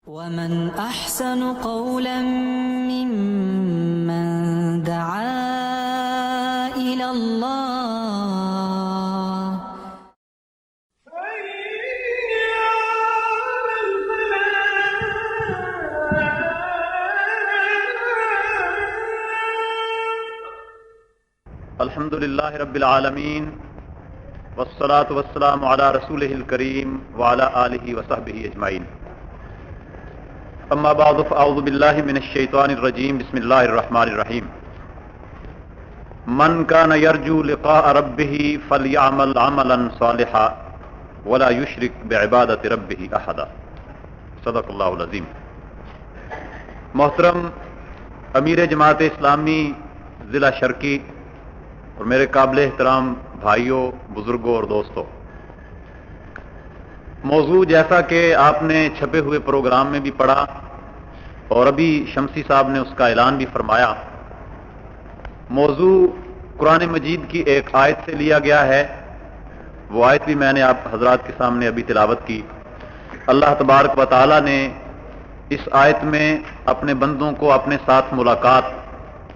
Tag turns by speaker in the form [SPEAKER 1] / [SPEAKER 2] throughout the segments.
[SPEAKER 1] ومن أحسن قولا ممن دعا إلى الله
[SPEAKER 2] الحمد للہ رب العالمین والصلاة والسلام علی رسولہ الکریم وعلی آلہ وصحبہ اجمعین اما بعد فاعوذ باللہ من الشیطان الرجیم بسم اللہ الرحمن الرحیم من کان یرجو لقاء ربہ فلیعمل عملا صالحا ولا یشرک بعبادۃ ربہ احدا صدق اللہ العظیم۔ محترم امیر جماعت اسلامی ضلع شرقی اور میرے قابل احترام بھائیوں، بزرگوں اور دوستوں، موضوع جیسا کہ آپ نے چھپے ہوئے پروگرام میں بھی پڑھا اور ابھی شمسی صاحب نے اس کا اعلان بھی فرمایا، موضوع قرآن مجید کی ایک آیت سے لیا گیا ہے۔ وہ آیت بھی میں نے آپ حضرات کے سامنے ابھی تلاوت کی۔ اللہ تبارک و تعالی نے اس آیت میں اپنے بندوں کو اپنے ساتھ ملاقات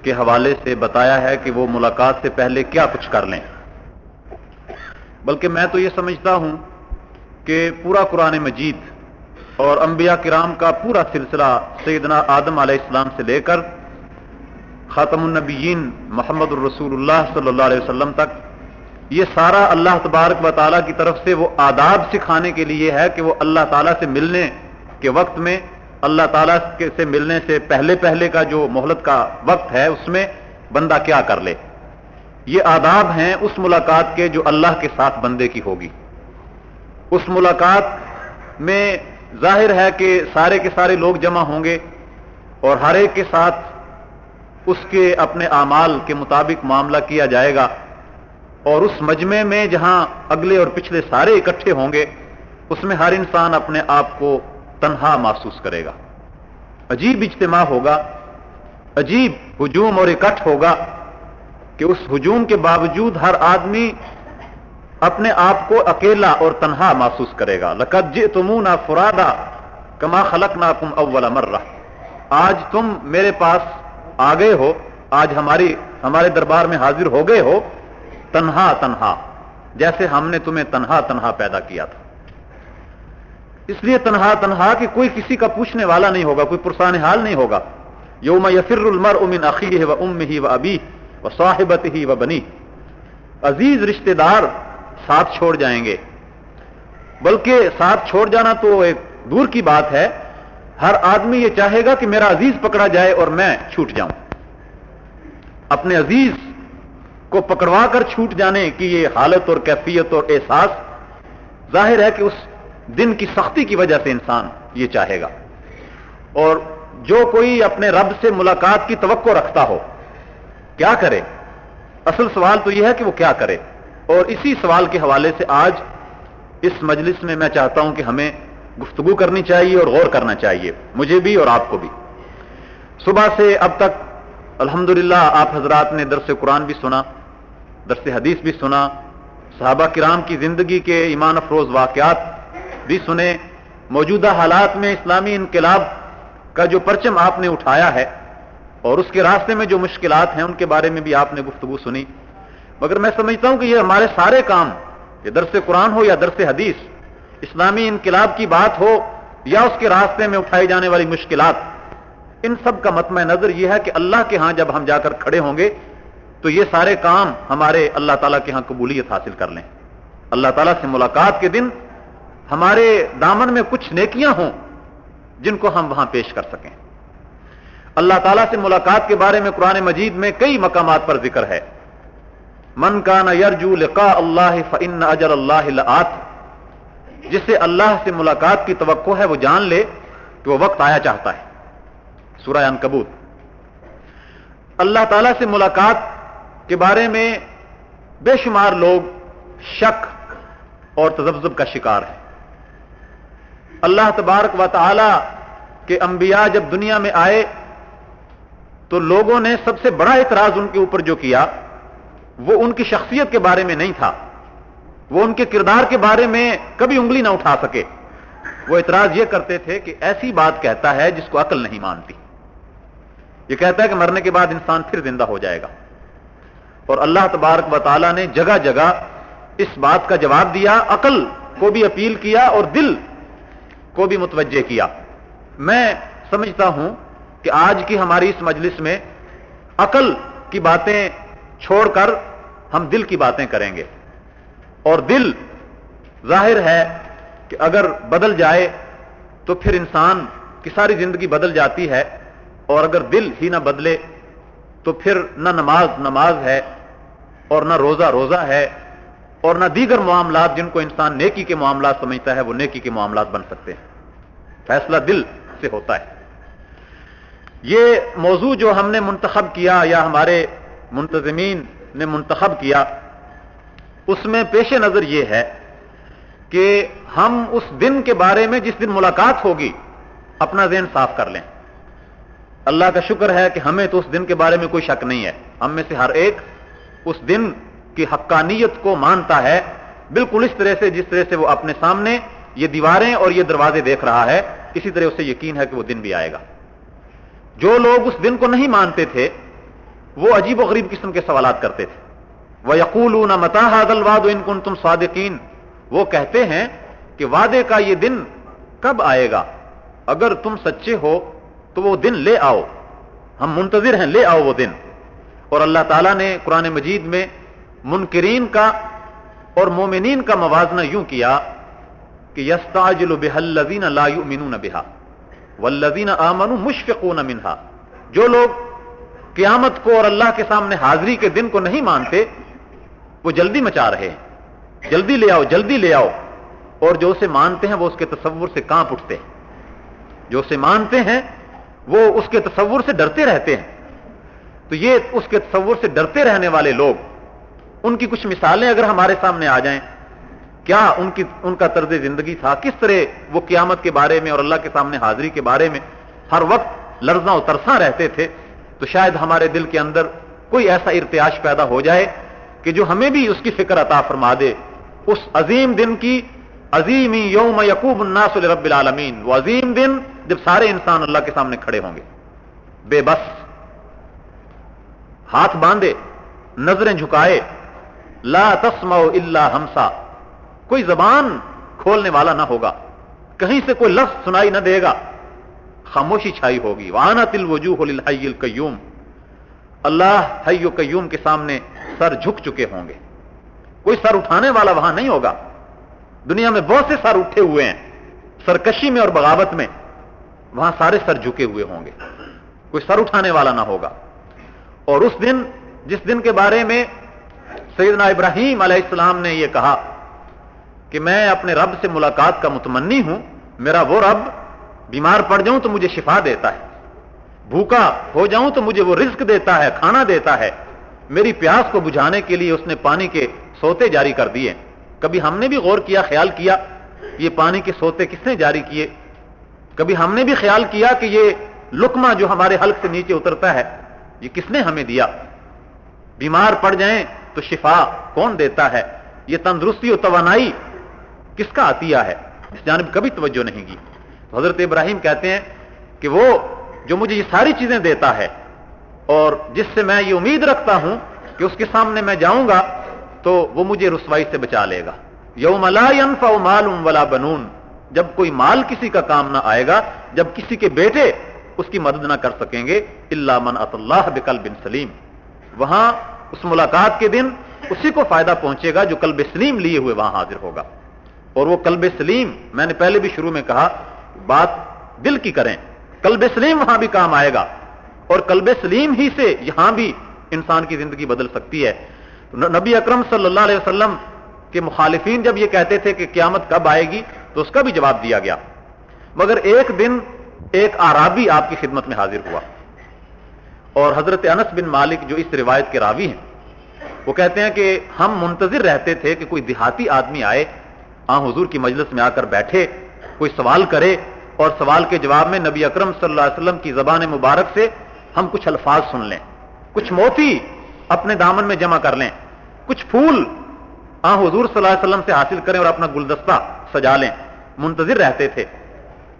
[SPEAKER 2] کے حوالے سے بتایا ہے کہ وہ ملاقات سے پہلے کیا کچھ کر لیں، بلکہ میں تو یہ سمجھتا ہوں کہ پورا قرآن مجید اور انبیاء کرام کا پورا سلسلہ سیدنا آدم علیہ السلام سے لے کر خاتم النبیین محمد الرسول اللہ صلی اللہ علیہ وسلم تک، یہ سارا اللہ تبارک و تعالیٰ کی طرف سے وہ آداب سکھانے کے لیے ہے کہ وہ اللہ تعالیٰ سے ملنے کے وقت میں، اللہ تعالیٰ سے ملنے سے پہلے کا جو مہلت کا وقت ہے اس میں بندہ کیا کر لے۔ یہ آداب ہیں اس ملاقات کے جو اللہ کے ساتھ بندے کی ہوگی۔ اس ملاقات میں ظاہر ہے کہ سارے کے سارے لوگ جمع ہوں گے اور ہر ایک کے ساتھ اس کے اپنے اعمال کے مطابق معاملہ کیا جائے گا، اور اس مجمع میں جہاں اگلے اور پچھلے سارے اکٹھے ہوں گے اس میں ہر انسان اپنے آپ کو تنہا محسوس کرے گا۔ عجیب اجتماع ہوگا، عجیب ہجوم اور اکٹھ ہوگا کہ اس ہجوم کے باوجود ہر آدمی اپنے آپ کو اکیلا اور تنہا محسوس کرے گا۔ لقد جئتمونا فرادا کما خلقناکم اول مرہ، آج تم میرے پاس آ گئے ہو، آج ہمارے دربار میں حاضر ہو گئے ہو تنہا تنہا، جیسے ہم نے تمہیں تنہا تنہا پیدا کیا تھا۔ اس لیے تنہا تنہا کہ کوئی کسی کا پوچھنے والا نہیں ہوگا، کوئی پرسان حال نہیں ہوگا۔ یوم یفر المرء من اخیہ و امہ و ابیہ و صاحبتہ و بنیہ، عزیز رشتہ دار ساتھ چھوڑ جائیں گے، بلکہ ساتھ چھوڑ جانا تو ایک دور کی بات ہے، ہر آدمی یہ چاہے گا کہ میرا عزیز پکڑا جائے اور میں چھوٹ جاؤں۔ اپنے عزیز کو پکڑوا کر چھوٹ جانے کی یہ حالت اور کیفیت اور احساس ظاہر ہے کہ اس دن کی سختی کی وجہ سے انسان یہ چاہے گا۔ اور جو کوئی اپنے رب سے ملاقات کی توقع رکھتا ہو کیا کرے؟ اصل سوال تو یہ ہے کہ وہ کیا کرے، اور اسی سوال کے حوالے سے آج اس مجلس میں میں چاہتا ہوں کہ ہمیں گفتگو کرنی چاہیے اور غور کرنا چاہیے، مجھے بھی اور آپ کو بھی۔ صبح سے اب تک الحمدللہ آپ حضرات نے درس قرآن بھی سنا، درس حدیث بھی سنا، صحابہ کرام کی زندگی کے ایمان افروز واقعات بھی سنے، موجودہ حالات میں اسلامی انقلاب کا جو پرچم آپ نے اٹھایا ہے اور اس کے راستے میں جو مشکلات ہیں ان کے بارے میں بھی آپ نے گفتگو سنی، مگر میں سمجھتا ہوں کہ یہ ہمارے سارے کام، یہ درس قرآن ہو یا درس حدیث، اسلامی انقلاب کی بات ہو یا اس کے راستے میں اٹھائی جانے والی مشکلات، ان سب کا مطمع نظر یہ ہے کہ اللہ کے ہاں جب ہم جا کر کھڑے ہوں گے تو یہ سارے کام ہمارے اللہ تعالیٰ کے ہاں قبولیت حاصل کر لیں۔ اللہ تعالیٰ سے ملاقات کے دن ہمارے دامن میں کچھ نیکیاں ہوں جن کو ہم وہاں پیش کر سکیں۔ اللہ تعالیٰ سے ملاقات کے بارے میں قرآن مجید میں کئی مقامات پر ذکر ہے۔ من کان یرجو لقاء اللہ فإن اجل اللہ لآت، جسے اللہ سے ملاقات کی توقع ہے وہ جان لے کہ وہ وقت آیا چاہتا ہے۔ سورہ عنکبوت۔ اللہ تعالیٰ سے ملاقات کے بارے میں بے شمار لوگ شک اور تذبذب کا شکار ہیں۔ اللہ تبارک و تعالی کے انبیاء جب دنیا میں آئے تو لوگوں نے سب سے بڑا اعتراض ان کے اوپر جو کیا وہ ان کی شخصیت کے بارے میں نہیں تھا، وہ ان کے کردار کے بارے میں کبھی انگلی نہ اٹھا سکے، وہ اعتراض یہ کرتے تھے کہ ایسی بات کہتا ہے جس کو عقل نہیں مانتی. یہ کہتا ہے کہ مرنے کے بعد انسان پھر زندہ ہو جائے گا. اور اللہ تبارک و تعالیٰ نے جگہ جگہ اس بات کا جواب دیا, عقل کو بھی اپیل کیا اور دل کو بھی متوجہ کیا. میں سمجھتا ہوں کہ آج کی ہماری اس مجلس میں عقل کی باتیں چھوڑ کر ہم دل کی باتیں کریں گے. اور دل ظاہر ہے کہ اگر بدل جائے تو پھر انسان کی ساری زندگی بدل جاتی ہے, اور اگر دل ہی نہ بدلے تو پھر نہ نماز ہے, اور نہ روزہ ہے, اور نہ دیگر معاملات جن کو انسان نیکی کے معاملات سمجھتا ہے وہ نیکی کے معاملات بن سکتے ہیں. فیصلہ دل سے ہوتا ہے. یہ موضوع جو ہم نے منتخب کیا یا ہمارے منتظمین نے منتخب کیا, اس میں پیش نظر یہ ہے کہ ہم اس دن کے بارے میں جس دن ملاقات ہوگی اپنا ذہن صاف کر لیں. اللہ کا شکر ہے کہ ہمیں تو اس دن کے بارے میں کوئی شک نہیں ہے. ہم میں سے ہر ایک اس دن کی حقانیت کو مانتا ہے, بالکل اس طرح سے جس طرح سے وہ اپنے سامنے یہ دیواریں اور یہ دروازے دیکھ رہا ہے, اسی طرح اسے یقین ہے کہ وہ دن بھی آئے گا. جو لوگ اس دن کو نہیں مانتے تھے وہ عجیب و غریب قسم کے سوالات کرتے تھے. وَيَقُولُونَ مَتَىٰ هَٰذَا الْوَعْدُ إِن كُنتُمْ صَادِقِينَ, وہ کہتے ہیں کہ وعدے کا یہ دن کب آئے گا, اگر تم سچے ہو تو وہ دن لے آؤ, ہم منتظر ہیں, لے آؤ وہ دن. اور اللہ تعالیٰ نے قرآن مجید میں منکرین کا اور مومنین کا موازنہ یوں کیا کہ یستعجل بها الذین لا یؤمنون بها والذین آمنوا مشفقون منها. جو لوگ قیامت کو اور اللہ کے سامنے حاضری کے دن کو نہیں مانتے وہ جلدی مچا رہے ہیں, جلدی لے آؤ, جلدی لے آؤ. اور جو اسے مانتے ہیں وہ اس کے تصور سے کانپ اٹھتے ہیں. جو اسے مانتے ہیں وہ اس کے تصور سے ڈرتے رہتے ہیں. تو یہ اس کے تصور سے ڈرتے رہنے والے لوگ, ان کی کچھ مثالیں اگر ہمارے سامنے آ جائیں, کیا ان کا طرز زندگی تھا, کس طرح وہ قیامت کے بارے میں اور اللہ کے سامنے حاضری کے بارے میں ہر وقت لرزاں و ترساں رہتے تھے, تو شاید ہمارے دل کے اندر کوئی ایسا ارتعاش پیدا ہو جائے کہ جو ہمیں بھی اس کی فکر عطا فرما دے. اس عظیم دن کی, عظیم یوم یقوم الناس لرب العالمین, وہ عظیم دن جب سارے انسان اللہ کے سامنے کھڑے ہوں گے, بے بس, ہاتھ باندھے, نظریں جھکائے, لا تسمع الا ہمسا, کوئی زبان کھولنے والا نہ ہوگا, کہیں سے کوئی لفظ سنائی نہ دے گا, خاموشی چھائی ہوگی. وعنت الوجوہ للحی القیوم, اللہ حی و قیوم کے سامنے سر جھک چکے ہوں گے, کوئی سر اٹھانے والا وہاں نہیں ہوگا. دنیا میں بہت سے سر اٹھے ہوئے ہیں سرکشی میں اور بغاوت میں, وہاں سارے سر جھکے ہوئے ہوں گے, کوئی سر اٹھانے والا نہ ہوگا. اور اس دن, جس دن کے بارے میں سیدنا ابراہیم علیہ السلام نے یہ کہا کہ میں اپنے رب سے ملاقات کا متمنی ہوں, میرا وہ رب بیمار پڑ جاؤں تو مجھے شفا دیتا ہے, بھوکا ہو جاؤں تو مجھے وہ رزق دیتا ہے, کھانا دیتا ہے. میری پیاس کو بجھانے کے لیے اس نے پانی کے سوتے جاری کر دیے. کبھی ہم نے بھی غور کیا, خیال کیا یہ پانی کے سوتے کس نے جاری کیے؟ کبھی ہم نے بھی خیال کیا کہ یہ لقمہ جو ہمارے حلق سے نیچے اترتا ہے یہ کس نے ہمیں دیا؟ بیمار پڑ جائیں تو شفا کون دیتا ہے؟ یہ تندرستی و توانائی کس کا عطیہ ہے؟ اس جانب کبھی توجہ نہیں کی. حضرت ابراہیم کہتے ہیں کہ وہ جو مجھے یہ ساری چیزیں دیتا ہے اور جس سے میں یہ امید رکھتا ہوں کہ اس کے سامنے میں جاؤں گا تو وہ مجھے رسوائی سے بچا لے گا. یوم لا ينفع مال ولا بنون, جب کوئی مال کسی کا کام نہ آئے گا, جب کسی کے بیٹے اس کی مدد نہ کر سکیں گے, الا من اتى اللہ بقلب سلیم. وہاں اس ملاقات کے دن اسی کو فائدہ پہنچے گا جو قلب سلیم لیے ہوئے وہاں حاضر ہوگا. اور وہ قلب سلیم, میں نے پہلے بھی شروع میں کہا, بات دل کی کریں, قلب سلیم وہاں بھی کام آئے گا, اور قلب سلیم ہی سے یہاں بھی انسان کی زندگی بدل سکتی ہے. نبی اکرم صلی اللہ علیہ وسلم کے مخالفین جب یہ کہتے تھے کہ قیامت کب آئے گی تو اس کا بھی جواب دیا گیا. مگر ایک دن ایک اعرابی آپ کی خدمت میں حاضر ہوا, اور حضرت انس بن مالک جو اس روایت کے راوی ہیں وہ کہتے ہیں کہ ہم منتظر رہتے تھے کہ کوئی دیہاتی آدمی آئے, حضور کی مجلس میں آ کر بیٹھے, کوئی سوال کرے, اور سوال کے جواب میں نبی اکرم صلی اللہ علیہ وسلم کی زبان مبارک سے ہم کچھ الفاظ سن لیں, کچھ موتی اپنے دامن میں جمع کر لیں, کچھ پھول حضور صلی اللہ علیہ وسلم سے حاصل کریں اور اپنا گلدستہ سجا لیں. منتظر رہتے تھے.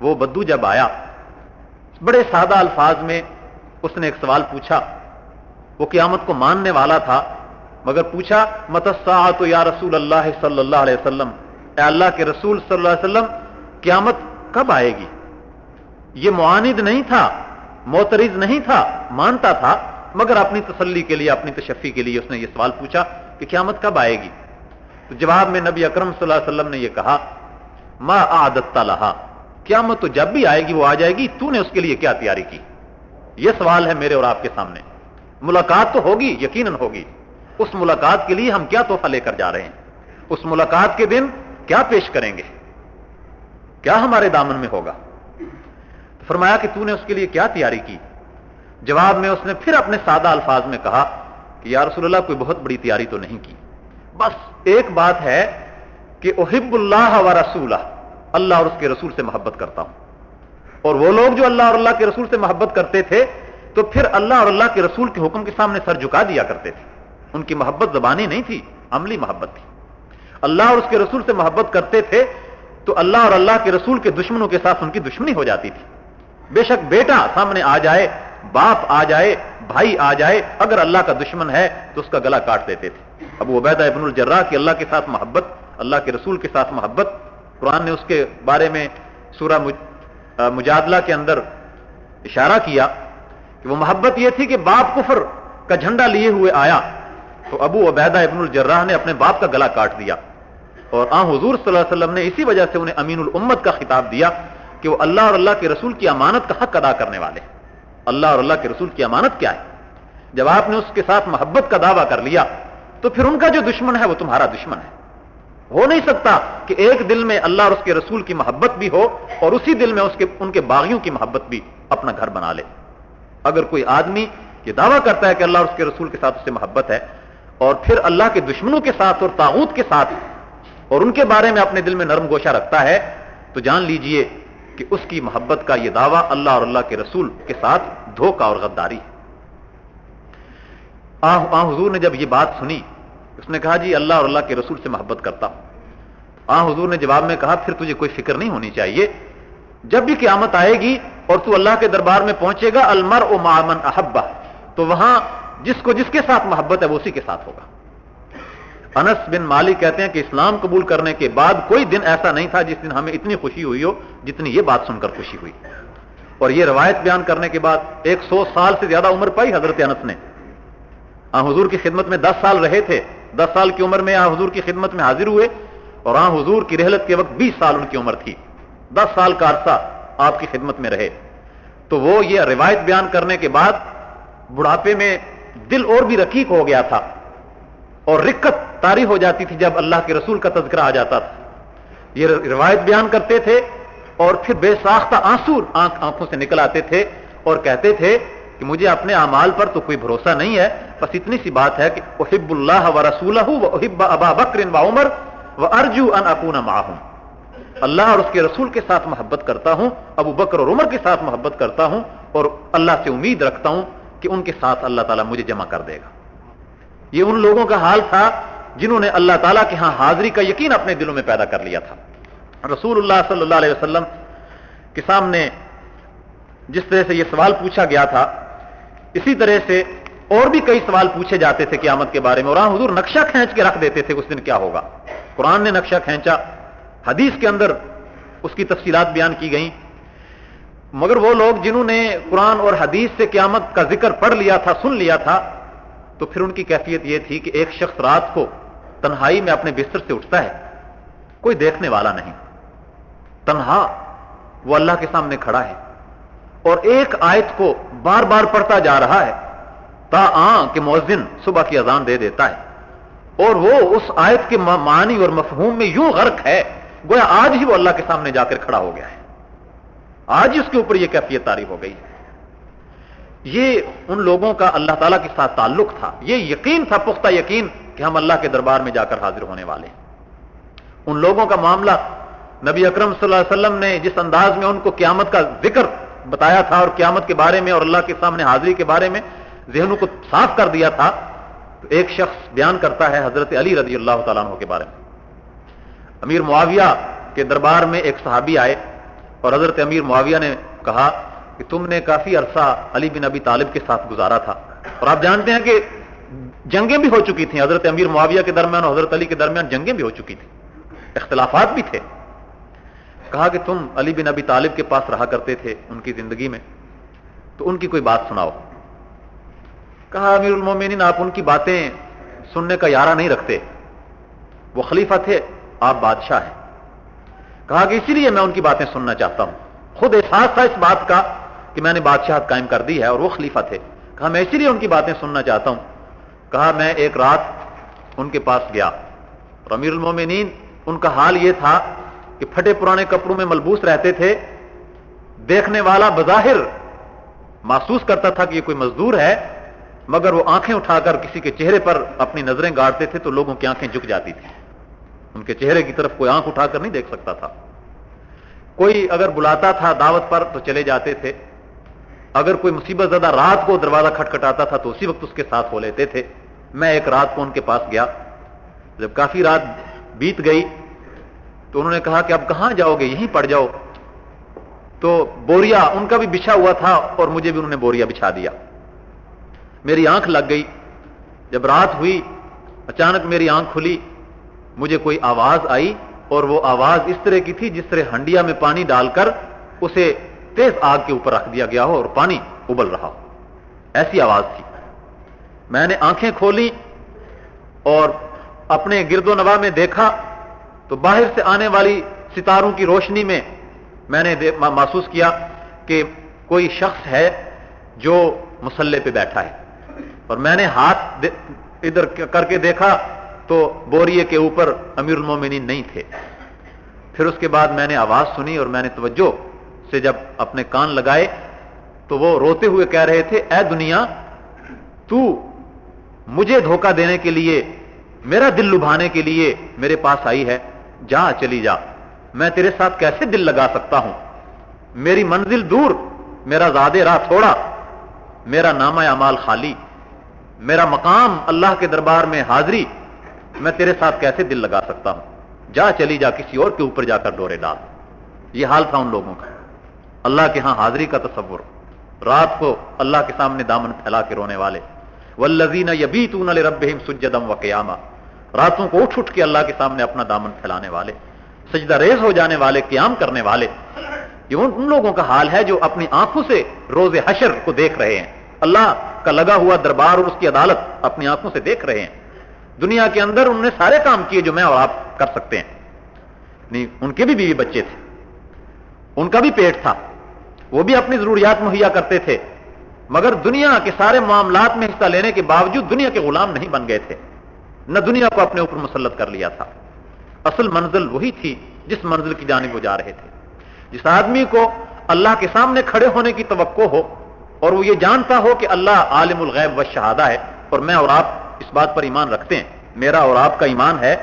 [SPEAKER 2] وہ بدو جب آیا بڑے سادہ الفاظ میں اس نے ایک سوال پوچھا. وہ قیامت کو ماننے والا تھا مگر پوچھا متی الساعۃ یا رسول اللہ صلی اللہ علیہ وسلم، اے اللہ کے رسول صلی اللہ علیہ وسلم قیامت کب آئے گی؟ یہ معاند نہیں تھا، معترض نہیں تھا، مانتا تھا، مگر اپنی تسلی کے لیے، اپنی تشفی کے لیے اس نے یہ سوال پوچھا کہ قیامت کب آئے گی؟ تو جواب میں نبی اکرم صلی اللہ علیہ وسلم نے یہ کہا ما اعددت لها، قیامت تو جب بھی آئے گی وہ آ جائے گی، تو نے اس کے لیے کیا تیاری کی؟ یہ سوال ہے میرے اور آپ کے سامنے. ملاقات تو ہوگی، یقیناً ہوگی، اس ملاقات کے لیے ہم کیا تحفہ لے کر جا رہے ہیں؟ اس ملاقات کے دن کیا پیش کریں گے؟ کیا ہمارے دامن میں ہوگا؟ تو فرمایا کہ تو نے اس کے لیے کیا تیاری کی؟ جواب میں اس نے پھر اپنے سادہ الفاظ میں کہا کہ یا رسول اللہ کوئی بہت بڑی تیاری تو نہیں کی، بس ایک بات ہے کہ احب اللہ و رسولہ، اللہ اور اس کے رسول سے محبت کرتا ہوں. اور وہ لوگ جو اللہ اور اللہ کے رسول سے محبت کرتے تھے تو پھر اللہ اور اللہ کے رسول کے حکم کے سامنے سر جھکا دیا کرتے تھے. ان کی محبت زبانی نہیں تھی، عملی محبت تھی. اللہ اور اس کے رسول سے محبت کرتے تھے تو اللہ اور اللہ کے رسول کے دشمنوں کے ساتھ ان کی دشمنی ہو جاتی تھی. بے شک بیٹا سامنے آ جائے، باپ آ جائے، بھائی آ جائے، اگر اللہ کا دشمن ہے تو اس کا گلا کاٹ دیتے تھے. ابو عبیدہ ابن الجراح کی اللہ کے ساتھ محبت، اللہ کے رسول کے ساتھ محبت، قرآن نے اس کے بارے میں سورہ مجادلہ کے اندر اشارہ کیا کہ وہ محبت یہ تھی کہ باپ کفر کا جھنڈا لیے ہوئے آیا تو ابو عبیدہ ابن الجراح نے اپنے باپ کا گلا کاٹ دیا. اور حضور صلی اللہ علیہ وسلم نے اسی وجہ سے انہیں امین الامت کا خطاب دیا کہ وہ اللہ اور اللہ کے رسول کی امانت کا حق ادا کرنے والے. اللہ اور اللہ کے رسول کی امانت کیا ہے؟ جب آپ نے اس کے ساتھ محبت کا دعویٰ کر لیا تو پھر ان کا جو دشمن ہے وہ تمہارا دشمن ہے. ہو نہیں سکتا کہ ایک دل میں اللہ اور اس کے رسول کی محبت بھی ہو اور اسی دل میں ان کے باغیوں کی محبت بھی اپنا گھر بنا لے. اگر کوئی آدمی یہ دعویٰ کرتا ہے کہ اللہ اور اس کے رسول کے ساتھ اس سے محبت ہے اور پھر اللہ کے دشمنوں کے ساتھ اور طاغوت کے ساتھ اور ان کے بارے میں اپنے دل میں نرم گوشہ رکھتا ہے تو جان لیجئے کہ اس کی محبت کا یہ دعویٰ اللہ اور اللہ کے رسول کے ساتھ دھوکہ اور غداری ہے. حضور نے جب یہ بات سنی اس نے کہا جی اللہ اور اللہ کے رسول سے محبت کرتا ہوں. حضور نے جواب میں کہا پھر تجھے کوئی فکر نہیں ہونی چاہیے، جب بھی قیامت آئے گی اور تو اللہ کے دربار میں پہنچے گا المرء مع من احبہ، تو وہاں جس کو جس کے ساتھ محبت ہے وہ اسی کے ساتھ ہوگا. انس بن مالک کہتے ہیں کہ اسلام قبول کرنے کے بعد کوئی دن ایسا نہیں تھا جس دن ہمیں اتنی خوشی ہوئی ہو جتنی یہ بات سن کر خوشی ہوئی. اور یہ روایت بیان کرنے کے بعد 100 سال سے زیادہ عمر پائی حضرت انس نے. حضور کی خدمت میں 10 سال رہے تھے، 10 سال کی عمر میں حضور کی خدمت میں حاضر ہوئے اور حضور کی رحلت کے وقت 20 سال ان کی عمر تھی. 10 سال کا عرصہ آپ کی خدمت میں رہے. تو وہ یہ روایت بیان کرنے کے بعد بڑھاپے میں دل اور بھی رقیق ہو گیا تھا اور رقت طاری ہو جاتی تھی جب اللہ کے رسول کا تذکرہ آ جاتا تھا. یہ روایت بیان کرتے تھے اور پھر بے ساختہ آنسو آنکھوں سے نکل آتے تھے اور کہتے تھے کہ مجھے اپنے اعمال پر تو کوئی بھروسہ نہیں ہے، بس اتنی سی بات ہے کہ احب اللہ و رسولہ و احب ابا بکر و عمر و ارجو ان اکون معہم. اللہ اور اس کے رسول کے ساتھ محبت کرتا ہوں، ابو بکر اور عمر کے ساتھ محبت کرتا ہوں اور اللہ سے امید رکھتا ہوں کہ ان کے ساتھ اللہ تعالیٰ مجھے جمع کر دے گا. یہ ان لوگوں کا حال تھا جنہوں نے اللہ تعالیٰ کے ہاں حاضری کا یقین اپنے دلوں میں پیدا کر لیا تھا. رسول اللہ صلی اللہ علیہ وسلم کے سامنے جس طرح سے یہ سوال پوچھا گیا تھا اسی طرح سے اور بھی کئی سوال پوچھے جاتے تھے قیامت کے بارے میں اور حضور نقشہ کھینچ کے رکھ دیتے تھے اس دن کیا ہوگا. قرآن نے نقشہ کھینچا، حدیث کے اندر اس کی تفصیلات بیان کی گئیں. مگر وہ لوگ جنہوں نے قرآن اور حدیث سے قیامت کا ذکر پڑھ لیا تھا، سن لیا تھا، تو پھر ان کی کیفیت یہ تھی کہ ایک شخص رات کو تنہائی میں اپنے بستر سے اٹھتا ہے، کوئی دیکھنے والا نہیں، تنہا وہ اللہ کے سامنے کھڑا ہے اور ایک آیت کو بار بار پڑھتا جا رہا ہے تا کہ مؤذن صبح کی اذان دے دیتا ہے اور وہ اس آیت کے معنی اور مفہوم میں یوں غرق ہے گویا آج ہی وہ اللہ کے سامنے جا کر کھڑا ہو گیا ہے، آج ہی اس کے اوپر یہ کیفیت طاری ہو گئی. یہ ان لوگوں کا اللہ تعالیٰ کے ساتھ تعلق تھا، یہ یقین تھا، پختہ یقین کہ ہم اللہ کے دربار میں جا کر حاضر ہونے والے ہیں. ان لوگوں کا معاملہ نبی اکرم صلی اللہ علیہ وسلم نے جس انداز میں ان کو قیامت کا ذکر بتایا تھا اور قیامت کے بارے میں اور اللہ کے سامنے حاضری کے بارے میں ذہنوں کو صاف کر دیا تھا، تو ایک شخص بیان کرتا ہے حضرت علی رضی اللہ تعالیٰ عنہ کے بارے میں. امیر معاویہ کے دربار میں ایک صحابی آئے اور حضرت امیر معاویہ نے کہا کہ تم نے کافی عرصہ علی بن ابی طالب کے ساتھ گزارا تھا، اور آپ جانتے ہیں کہ جنگیں بھی ہو چکی تھیں، حضرت امیر معاویہ کے درمیان اور حضرت علی کے درمیان جنگیں بھی ہو چکی تھیں، اختلافات بھی تھے۔ کہا کہ تم علی بن ابی طالب کے پاس رہا کرتے تھے ان کی زندگی میں، تو ان کی کوئی بات سناؤ۔ کہا امیر المومنین آپ ان کی باتیں سننے کا یارہ نہیں رکھتے، وہ خلیفہ تھے، آپ بادشاہ ہیں۔ کہا کہ اسی لیے میں ان کی باتیں سننا چاہتا ہوں، خود احساس تھا اس بات کا کہ میں نے بادشاہت قائم کر دی ہے اور وہ خلیفہ تھے۔ کہا میں اسی لیے ان کی باتیں سننا چاہتا ہوں۔ کہا میں ایک رات ان کے پاس گیا، اور امیر المومنین ان کا حال یہ تھا کہ پھٹے پرانے کپڑوں میں ملبوس رہتے تھے، دیکھنے والا بظاہر محسوس کرتا تھا کہ یہ کوئی مزدور ہے، مگر وہ آنکھیں اٹھا کر کسی کے چہرے پر اپنی نظریں گاڑتے تھے تو لوگوں کی آنکھیں جھک جاتی تھیں، ان کے چہرے کی طرف کوئی آنکھ اٹھا کر نہیں دیکھ سکتا تھا۔ کوئی اگر بلاتا تھا دعوت پر تو چلے جاتے تھے، اگر کوئی مصیبت زدہ رات کو دروازہ کھٹکھٹاتا تھا تو اسی وقت اس کے ساتھ ہو لیتے تھے۔ میں ایک رات کو ان کے پاس گیا، جب کافی رات بیت گئی تو انہوں نے کہا کہ اب کہاں جاؤ گے، یہیں پڑ جاؤ۔ تو بوریا ان کا بھی بچھا ہوا تھا اور مجھے بھی انہوں نے بوریا بچھا دیا۔ میری آنکھ لگ گئی، جب رات ہوئی اچانک میری آنکھ کھلی، مجھے کوئی آواز آئی، اور وہ آواز اس طرح کی تھی جس طرح ہنڈیا میں پانی ڈال کر اسے تیز آگ کے اوپر رکھ دیا گیا ہو اور پانی ابل رہا ہو، ایسی آواز تھی۔ میں نے آنکھیں کھولی اور اپنے گرد و نواح میں دیکھا تو باہر سے آنے والی ستاروں کی روشنی میں میں نے محسوس کیا کہ کوئی شخص ہے جو مصلے پہ بیٹھا ہے، اور میں نے ہاتھ ادھر کر کے دیکھا تو بوریے کے اوپر امیر المومنین نہیں تھے۔ پھر اس کے بعد میں نے آواز سنی اور میں نے توجہ سے جب اپنے کان لگائے تو وہ روتے ہوئے کہہ رہے تھے، اے دنیا تو مجھے دھوکہ دینے کے لیے، میرا دل لبھانے کے لیے میرے پاس آئی ہے، جا چلی جا، میں تیرے ساتھ کیسے دل لگا سکتا ہوں، میری منزل دور، میرا زادے راہ تھوڑا، میرا نامہ اعمال خالی، میرا مقام اللہ کے دربار میں حاضری، میں تیرے ساتھ کیسے دل لگا سکتا ہوں، جا چلی جا، کسی اور کے اوپر جا کر ڈورے ڈال۔ یہ حال تھا ان لوگوں کا، اللہ کے ہاں حاضری کا تصور، رات کو اللہ کے سامنے دامن پھیلا کے رونے والے، والذین یبیتون لربہم سجدا وقیاما، راتوں کو اٹھ اٹھ کے اللہ کے سامنے اپنا دامن پھیلانے والے، سجدہ ریز ہو جانے والے، قیام کرنے والے۔ یہ ان لوگوں کا حال ہے جو اپنی آنکھوں سے روز حشر کو دیکھ رہے ہیں، اللہ کا لگا ہوا دربار اور اس کی عدالت اپنی آنکھوں سے دیکھ رہے ہیں۔ دنیا کے اندر انہوں نے سارے کام کیے جو میں اور آپ کر سکتے ہیں، نہیں ان کے بھی بیوی بچے تھے، ان کا بھی پیٹ تھا، وہ بھی اپنی ضروریات مہیا کرتے تھے، مگر دنیا کے سارے معاملات میں حصہ لینے کے باوجود دنیا کے غلام نہیں بن گئے تھے، نہ دنیا کو اپنے اوپر مسلط کر لیا تھا۔ اصل منزل وہی تھی جس منزل کی جانب وہ جا رہے تھے۔ جس آدمی کو اللہ کے سامنے کھڑے ہونے کی توقع ہو اور وہ یہ جانتا ہو کہ اللہ عالم الغیب والشہادہ ہے، اور میں اور آپ اس بات پر ایمان رکھتے ہیں، میرا اور آپ کا ایمان ہے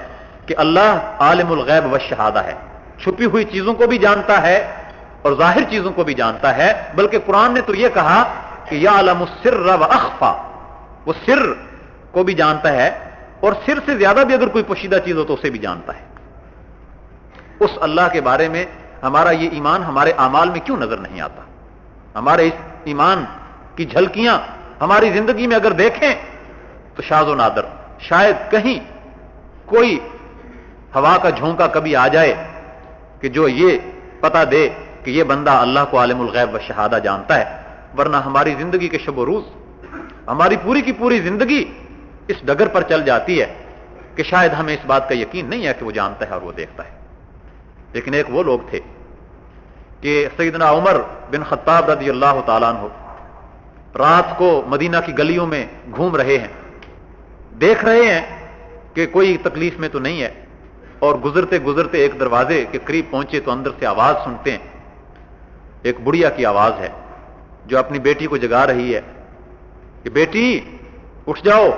[SPEAKER 2] کہ اللہ عالم الغیب والشہادہ ہے، چھپی ہوئی چیزوں کو بھی جانتا ہے اور ظاہر چیزوں کو بھی جانتا ہے، بلکہ قرآن نے تو یہ کہا کہ یعلم السر واخفی، وہ سر کو بھی جانتا ہے اور سر سے زیادہ بھی اگر کوئی پوشیدہ چیز ہو تو اسے بھی جانتا ہے۔ اس اللہ کے بارے میں ہمارا یہ ایمان ہمارے اعمال میں کیوں نظر نہیں آتا؟ ہمارے اس ایمان کی جھلکیاں ہماری زندگی میں اگر دیکھیں تو شاذ و نادر، شاید کہیں کوئی ہوا کا جھونکا کبھی آ جائے کہ جو یہ پتہ دے کہ یہ بندہ اللہ کو عالم الغیب و شہادہ جانتا ہے، ورنہ ہماری زندگی کے شب و روز، ہماری پوری کی پوری زندگی اس ڈگر پر چل جاتی ہے کہ شاید ہمیں اس بات کا یقین نہیں ہے کہ وہ جانتا ہے اور وہ دیکھتا ہے۔ لیکن ایک وہ لوگ تھے کہ سیدنا عمر بن خطاب رضی اللہ تعالیٰ عنہ رات کو مدینہ کی گلیوں میں گھوم رہے ہیں، دیکھ رہے ہیں کہ کوئی تکلیف میں تو نہیں ہے، اور گزرتے گزرتے ایک دروازے کے قریب پہنچے تو اندر سے آواز سنتے ہیں، ایک بڑھیا کی آواز ہے جو اپنی بیٹی کو جگا رہی ہے کہ بیٹی اٹھ جاؤ،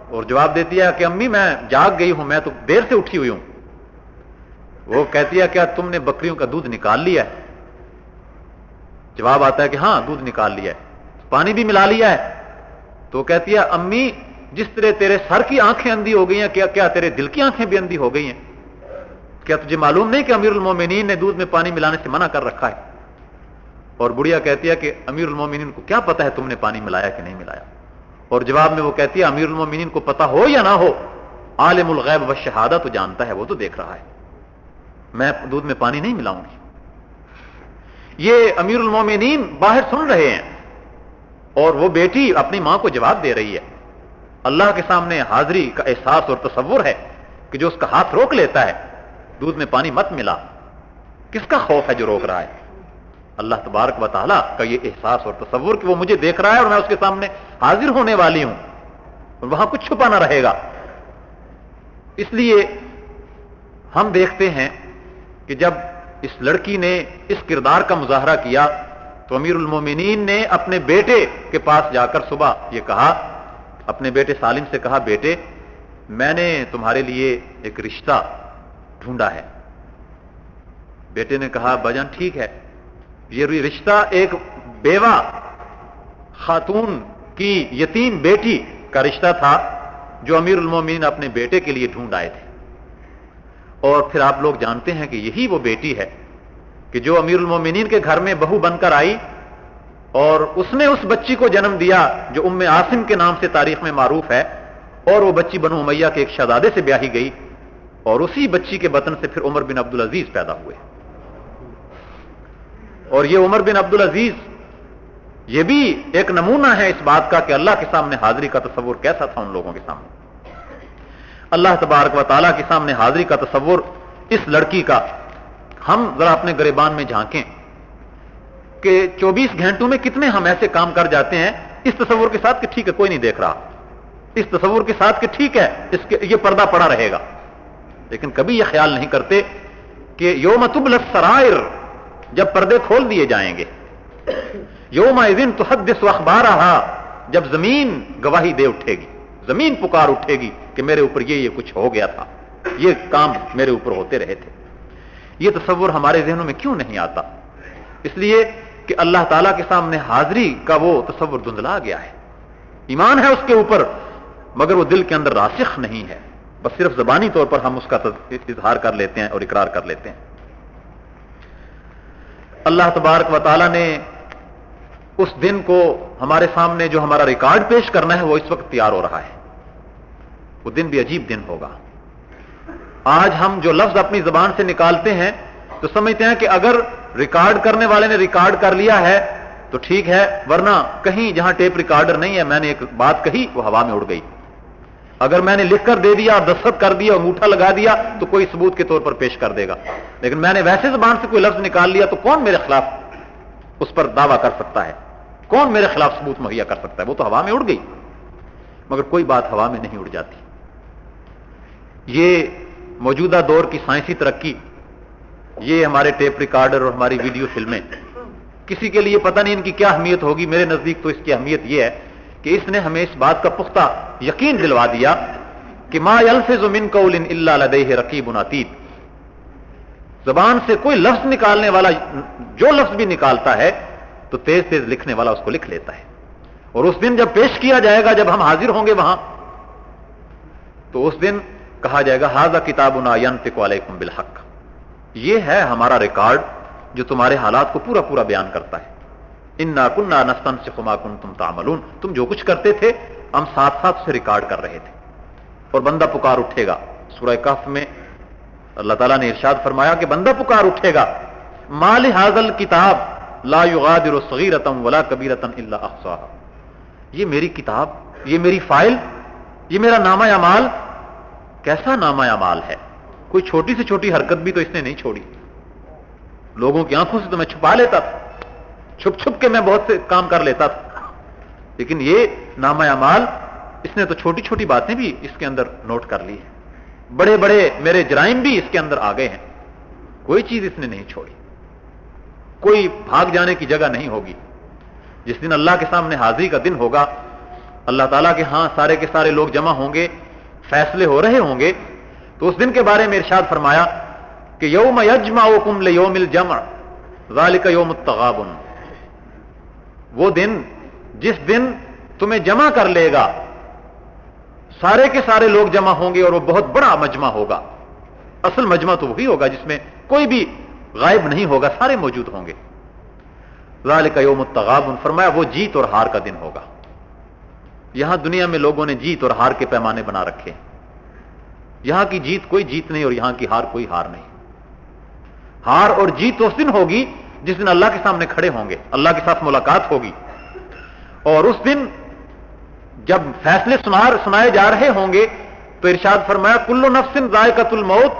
[SPEAKER 2] اور جواب دیتی ہے کہ امی میں جاگ گئی ہوں، میں تو دیر سے اٹھی ہوئی ہوں۔ وہ کہتی ہے کیا تم نے بکریوں کا دودھ نکال لیا ہے؟ جواب آتا ہے کہ ہاں دودھ نکال لیا ہے۔ پانی بھی ملا لیا ہے؟ تو کہتی ہے امی جس طرح تیرے سر کی آنکھیں اندھی ہو گئی ہیں، کیا تیرے دل کی آنکھیں بھی اندھی ہو گئی ہیں؟ کیا تجھے معلوم نہیں کہ امیر المومنین نے دودھ میں پانی ملانے سے منع کر رکھا ہے؟ اور بڑھیا کہتی ہے کہ امیر المومنین کو کیا پتا ہے تم نے پانی ملایا کہ نہیں ملایا؟ اور جواب میں وہ کہتی ہے امیر المومنین کو پتا ہو یا نہ ہو، عالم الغیب والشہادہ تو جانتا ہے، وہ تو دیکھ رہا ہے، میں دودھ میں پانی نہیں ملاؤں گی۔ یہ امیر المومنین باہر سن رہے ہیں اور وہ بیٹی اپنی ماں کو جواب دے رہی ہے۔ اللہ کے سامنے حاضری کا احساس اور تصور ہے کہ جو اس کا ہاتھ روک لیتا ہے دودھ میں پانی مت ملا، کس کا خوف ہے جو روک رہا ہے؟ اللہ تبارک و تعالیٰ کا یہ احساس اور تصور کہ وہ مجھے دیکھ رہا ہے اور میں اس کے سامنے حاضر ہونے والی ہوں اور وہاں کچھ چھپا نہ رہے گا۔ اس لیے ہم دیکھتے ہیں کہ جب اس لڑکی نے اس کردار کا مظاہرہ کیا تو امیر المومنین نے اپنے بیٹے کے پاس جا کر صبح یہ کہا، اپنے بیٹے سالم سے کہا، بیٹے میں نے تمہارے لیے ایک رشتہ ڈھونڈا ہے۔ بیٹے نے کہا اباجان ٹھیک ہے۔ یہ رشتہ ایک بیوہ خاتون کی یتیم بیٹی کا رشتہ تھا جو امیر المومنین اپنے بیٹے کے لیے ڈھونڈ آئے تھے۔ اور پھر آپ لوگ جانتے ہیں کہ یہی وہ بیٹی ہے کہ جو امیر المومنین کے گھر میں بہو بن کر آئی اور اس نے اس بچی کو جنم دیا جو ام عاصم کے نام سے تاریخ میں معروف ہے، اور وہ بچی بنو امیہ کے ایک شہزادے سے بیاہی گئی اور اسی بچی کے بطن سے پھر عمر بن عبدالعزیز پیدا ہوئے۔ اور یہ عمر بن عبدالعزیز یہ بھی ایک نمونہ ہے اس بات کا کہ اللہ کے سامنے حاضری کا تصور کیسا تھا ان لوگوں کے سامنے۔ اللہ تبارک و تعالیٰ کے سامنے حاضری کا تصور اس لڑکی کا، ہم ذرا اپنے گریبان میں جھانکیں کہ 24 گھنٹوں میں کتنے ہم ایسے کام کر جاتے ہیں اس تصور کے ساتھ کہ ٹھیک ہے کوئی نہیں دیکھ رہا، اس تصور کے ساتھ کہ ٹھیک ہے یہ پردہ پڑا رہے گا، لیکن کبھی یہ خیال نہیں کرتے کہ یوم تبلی السرائر، جب پردے کھول دیے جائیں گے، یومئذ تحدث اخبارہا، جب زمین گواہی دے اٹھے گی، زمین پکار اٹھے گی کہ میرے اوپر یہ کچھ ہو گیا تھا، یہ کام میرے اوپر ہوتے رہے تھے۔ یہ تصور ہمارے ذہنوں میں کیوں نہیں آتا؟ اس لیے کہ اللہ تعالیٰ کے سامنے حاضری کا وہ تصور دھندلا گیا ہے۔ ایمان ہے اس کے اوپر مگر وہ دل کے اندر راسخ نہیں ہے، بس صرف زبانی طور پر ہم اس کا اظہار کر لیتے ہیں اور اقرار کر لیتے ہیں۔ اللہ تبارک و تعالیٰ نے اس دن کو ہمارے سامنے جو ہمارا ریکارڈ پیش کرنا ہے وہ اس وقت تیار ہو رہا ہے۔ وہ دن بھی عجیب دن ہوگا۔ آج ہم جو لفظ اپنی زبان سے نکالتے ہیں تو سمجھتے ہیں کہ اگر ریکارڈ کرنے والے نے ریکارڈ کر لیا ہے تو ٹھیک ہے، ورنہ کہیں جہاں ٹیپ ریکارڈر نہیں ہے میں نے ایک بات کہی وہ ہوا میں اڑ گئی۔ اگر میں نے لکھ کر دے دیا، دستخط کر دیا، انگوٹھا لگا دیا تو کوئی ثبوت کے طور پر پیش کر دے گا، لیکن میں نے ویسے زبان سے کوئی لفظ نکال لیا تو کون میرے خلاف اس پر دعویٰ کر سکتا ہے؟ کون میرے خلاف ثبوت مہیا کر سکتا ہے؟ وہ تو ہوا میں اڑ گئی۔ مگر کوئی بات ہوا میں نہیں اڑ جاتی۔ یہ موجودہ دور کی سائنسی ترقی، یہ ہمارے ٹیپ ریکارڈر اور ہماری ویڈیو فلمیں، کسی کے لیے پتہ نہیں ان کی کیا اہمیت ہوگی، میرے نزدیک تو اس کی اہمیت یہ ہے کہ اس نے ہمیں اس بات کا پختہ یقین دلوا دیا کہ ما یلفظ من قول الا لدیہ رقیب عتید، زبان سے کوئی لفظ نکالنے والا جو لفظ بھی نکالتا ہے تو تیز تیز لکھنے والا اس کو لکھ لیتا ہے، اور اس دن جب پیش کیا جائے گا، جب ہم حاضر ہوں گے وہاں، تو اس دن کہا جائے گا ھذا کتابنا ینطق علیکم بالحق، یہ ہے ہمارا ریکارڈ جو تمہارے حالات کو پورا پورا بیان کرتا ہے۔ انا کنا نستنسخ ما کنتم تعملون، تم جو کچھ کرتے تھے ہم ساتھ ساتھ سے ریکارڈ کر رہے تھے۔ اور بندہ پکار اٹھے گا، سورہ کہف میں اللہ تعالیٰ نے ارشاد فرمایا کہ بندہ پکار اٹھے گا، ما لہذا الکتاب لا یغادر صغیرۃ ولا کبیرۃ الا احصاها، یہ میری کتاب، یہ میری فائل، یہ میرا نامہ اعمال کیسا نامہ اعمال ہے؟ کوئی چھوٹی سے چھوٹی حرکت بھی تو اس نے نہیں چھوڑی۔ لوگوں کی آنکھوں سے تو میں چھپا لیتا تھا، چھپ چھپ کے میں بہت سے کام کر لیتا تھا، لیکن یہ نامہ اعمال اس نے تو چھوٹی چھوٹی باتیں بھی اس کے اندر نوٹ کر لی ہیں، بڑے بڑے میرے جرائم بھی اس کے اندر آ گئے ہیں، کوئی چیز اس نے نہیں چھوڑی، کوئی بھاگ جانے کی جگہ نہیں ہوگی۔ جس دن اللہ کے سامنے حاضری کا دن ہوگا، اللہ تعالیٰ کے ہاں سارے کے سارے لوگ جمع ہوں گے، فیصلے ہو رہے ہوں گے، تو اس دن کے بارے میں ارشاد فرمایا کہ یوم یجمعکم لیوم الجمع ذالک یوم التغابن، وہ دن جس دن تمہیں جمع کر لے گا، سارے کے سارے لوگ جمع ہوں گے اور وہ بہت بڑا مجمع ہوگا۔ اصل مجمع تو وہی ہوگا جس میں کوئی بھی غائب نہیں ہوگا، سارے موجود ہوں گے۔ ذالک یوم التغابن، فرمایا وہ جیت اور ہار کا دن ہوگا. یہاں دنیا میں لوگوں نے جیت اور ہار کے پیمانے بنا رکھے ہیں. یہاں کی جیت کوئی جیت نہیں اور یہاں کی ہار کوئی ہار نہیں. ہار اور جیت اس دن ہوگی جس دن اللہ کے سامنے کھڑے ہوں گے، اللہ کے ساتھ ملاقات ہوگی. اور اس دن جب فیصلے سنائے جا رہے ہوں گے تو ارشاد فرمایا کل نفس ذائقۃ الموت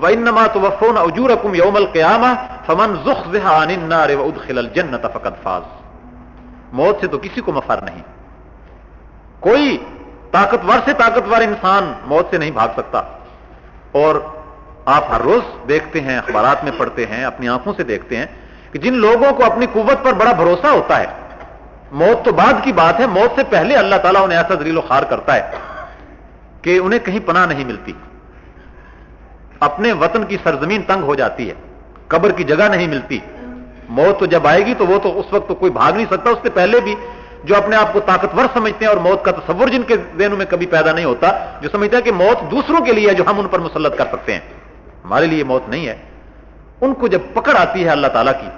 [SPEAKER 2] وانما توفون اجورکم یوم القیامہ فمن زحزح عن النار وادخل الجنۃ فقد فاز. موت سے تو کسی کو مفر نہیں. کوئی طاقتور سے طاقتور انسان موت سے نہیں بھاگ سکتا. اور آپ ہر روز دیکھتے ہیں، اخبارات میں پڑھتے ہیں، اپنی آنکھوں سے دیکھتے ہیں کہ جن لوگوں کو اپنی قوت پر بڑا بھروسہ ہوتا ہے، موت تو بعد کی بات ہے، موت سے پہلے اللہ تعالیٰ انہیں ایسا ذلیل و خوار کرتا ہے کہ انہیں کہیں پناہ نہیں ملتی. اپنے وطن کی سرزمین تنگ ہو جاتی ہے، قبر کی جگہ نہیں ملتی. موت تو جب آئے گی تو وہ تو اس وقت تو کوئی بھاگ نہیں سکتا. اس سے پہلے بھی جو اپنے آپ کو طاقتور سمجھتے ہیں اور موت کا تصور جن کے ذہنوں میں کبھی پیدا نہیں ہوتا، جو سمجھتا ہے کہ موت دوسروں کے لیے ہے جو ہم ان پر مسلط کر سکتے ہیں، ہمارے لیے موت نہیں ہے، ان کو جب پکڑ آتی ہے اللہ تعالیٰ کی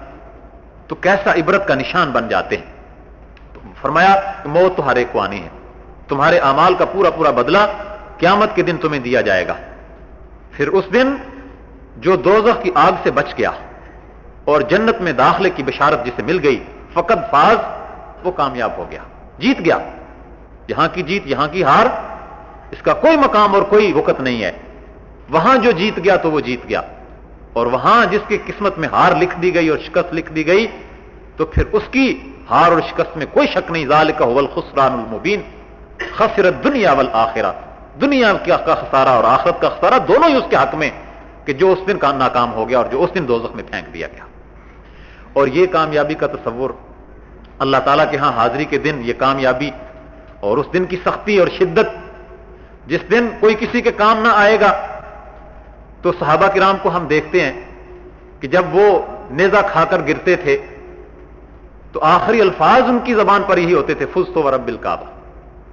[SPEAKER 2] تو کیسا عبرت کا نشان بن جاتے ہیں. تو فرمایا کہ موت تو ہر ایک کو آنی ہے، تمہارے اعمال کا پورا پورا بدلہ قیامت کے دن تمہیں دیا جائے گا. پھر اس دن جو دوزخ کی آگ سے بچ گیا اور جنت میں داخلے کی بشارت جسے مل گئی، فقط فاز، وہ کامیاب ہو گیا، جیت گیا. یہاں کی جیت، یہاں کی ہار، اس کا کوئی مقام اور کوئی وقت نہیں ہے. وہاں جو جیت گیا تو وہ جیت گیا، اور وہاں جس کی قسمت میں ہار لکھ دی گئی اور شکست لکھ دی گئی تو پھر اس کی ہار اور شکست میں کوئی شک نہیں. ذالک هو الخسران المبین، خسر الدنیا والآخرہ، دنیا کا خسارہ اور آخرت کا خسارہ دونوں ہی اس کے حق میں کہ جو اس دن ناکام ہو گیا اور جو اس دن دوزخ میں پھینک دیا گیا. اور یہ کامیابی کا تصور اللہ تعالیٰ کے ہاں حاضری کے دن، یہ کامیابی اور اس دن کی سختی اور شدت، جس دن کوئی کسی کے کام نہ آئے گا. تو صحابہ کرام کو ہم دیکھتے ہیں کہ جب وہ نیزہ کھا کر گرتے تھے تو آخری الفاظ ان کی زبان پر یہی ہوتے تھے، فزت ورب الکعبہ.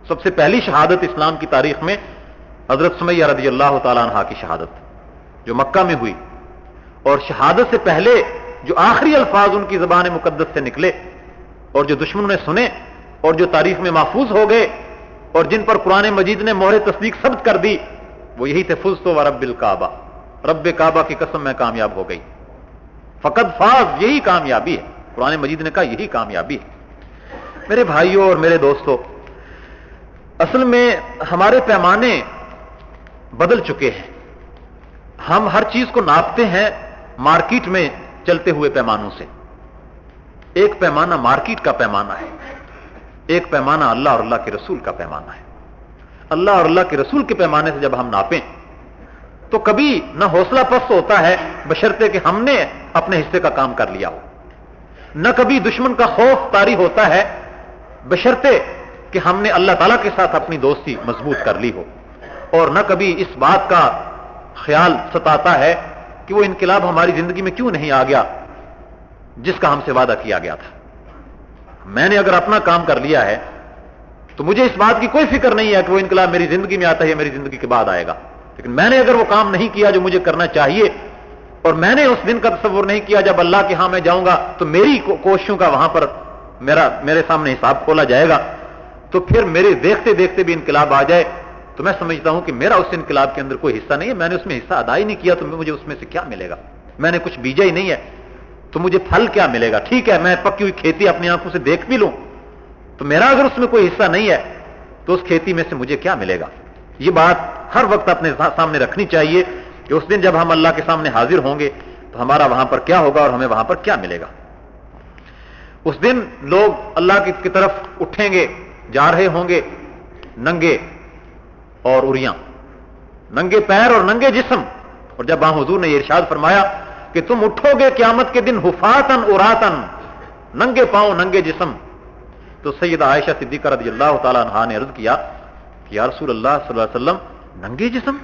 [SPEAKER 2] سب سے پہلی شہادت اسلام کی تاریخ میں حضرت سمیہ رضی اللہ تعالیٰ عنہا کی شہادت جو مکہ میں ہوئی، اور شہادت سے پہلے جو آخری الفاظ ان کی زبان مقدس سے نکلے اور جو دشمنوں نے سنے اور جو تاریخ میں محفوظ ہو گئے اور جن پر قرآن مجید نے مہر تصدیق ثبت کر دی، وہ یہی تھے، فزت ورب الکعبہ، رب کعبہ کی قسم میں کامیاب ہو گئی. فقط فاز، یہی کامیابی ہے. قرآن مجید نے کہا یہی کامیابی ہے. میرے بھائیوں اور میرے دوستوں، اصل میں ہمارے پیمانے بدل چکے ہیں. ہم ہر چیز کو ناپتے ہیں مارکیٹ میں چلتے ہوئے پیمانوں سے. ایک پیمانہ مارکیٹ کا پیمانہ ہے، ایک پیمانہ اللہ اور اللہ کے رسول کا پیمانہ ہے. اللہ اور اللہ کے رسول کے پیمانے سے جب ہم ناپیں تو کبھی نہ حوصلہ پست ہوتا ہے بشرطے کہ ہم نے اپنے حصے کا کام کر لیا ہو، نہ کبھی دشمن کا خوف طاری ہوتا ہے بشرطے کہ ہم نے اللہ تعالیٰ کے ساتھ اپنی دوستی مضبوط کر لی ہو، اور نہ کبھی اس بات کا خیال ستاتا ہے کہ وہ انقلاب ہماری زندگی میں کیوں نہیں آ گیا جس کا ہم سے وعدہ کیا گیا تھا. میں نے اگر اپنا کام کر لیا ہے تو مجھے اس بات کی کوئی فکر نہیں ہے کہ وہ انقلاب میری زندگی میں آتا ہے یا میری زندگی کے بعد آئے گا. لیکن میں نے اگر وہ کام نہیں کیا جو مجھے کرنا چاہیے، اور میں نے اس دن کا تصور نہیں کیا جب اللہ کے ہاں میں جاؤں گا تو میری کوششوں کا وہاں پر میرے سامنے حساب کھولا جائے گا، تو پھر میرے دیکھتے دیکھتے بھی انقلاب آ جائے تو میں سمجھتا ہوں کہ میرا اس انقلاب کے اندر کوئی حصہ نہیں ہے. میں نے اس میں حصہ ادا ہی نہیں کیا تو مجھے اس میں سے کیا ملے گا؟ میں نے کچھ بیجا ہی نہیں ہے تو مجھے پھل کیا ملے گا؟ ٹھیک ہے میں پکی ہوئی کھیتی اپنی آنکھوں سے دیکھ بھی لوں تو میرا اگر اس میں کوئی حصہ نہیں ہے تو اس کھیتی میں سے مجھے کیا ملے گا؟ یہ بات ہر وقت اپنے سامنے رکھنی چاہیے کہ اس دن جب ہم اللہ کے سامنے حاضر ہوں گے تو ہمارا وہاں پر کیا ہوگا اور ہمیں وہاں پر کیا ملے گا. اس دن لوگ اللہ کی طرف اٹھیں گے، جا رہے ہوں گے ننگے اور اریاں، ننگے پیر اور ننگے جسم. اور جب وہاں حضور نے یہ ارشاد فرمایا کہ تم اٹھو گے قیامت کے دن حفاتن عراتن، ننگے پاؤں ننگے جسم، تو سیدہ عائشہ صدیقہ رضی اللہ تعالی عنہا نے عرض کیا کہ یا رسول اللہ صلی اللہ علیہ وسلم ننگے جسم،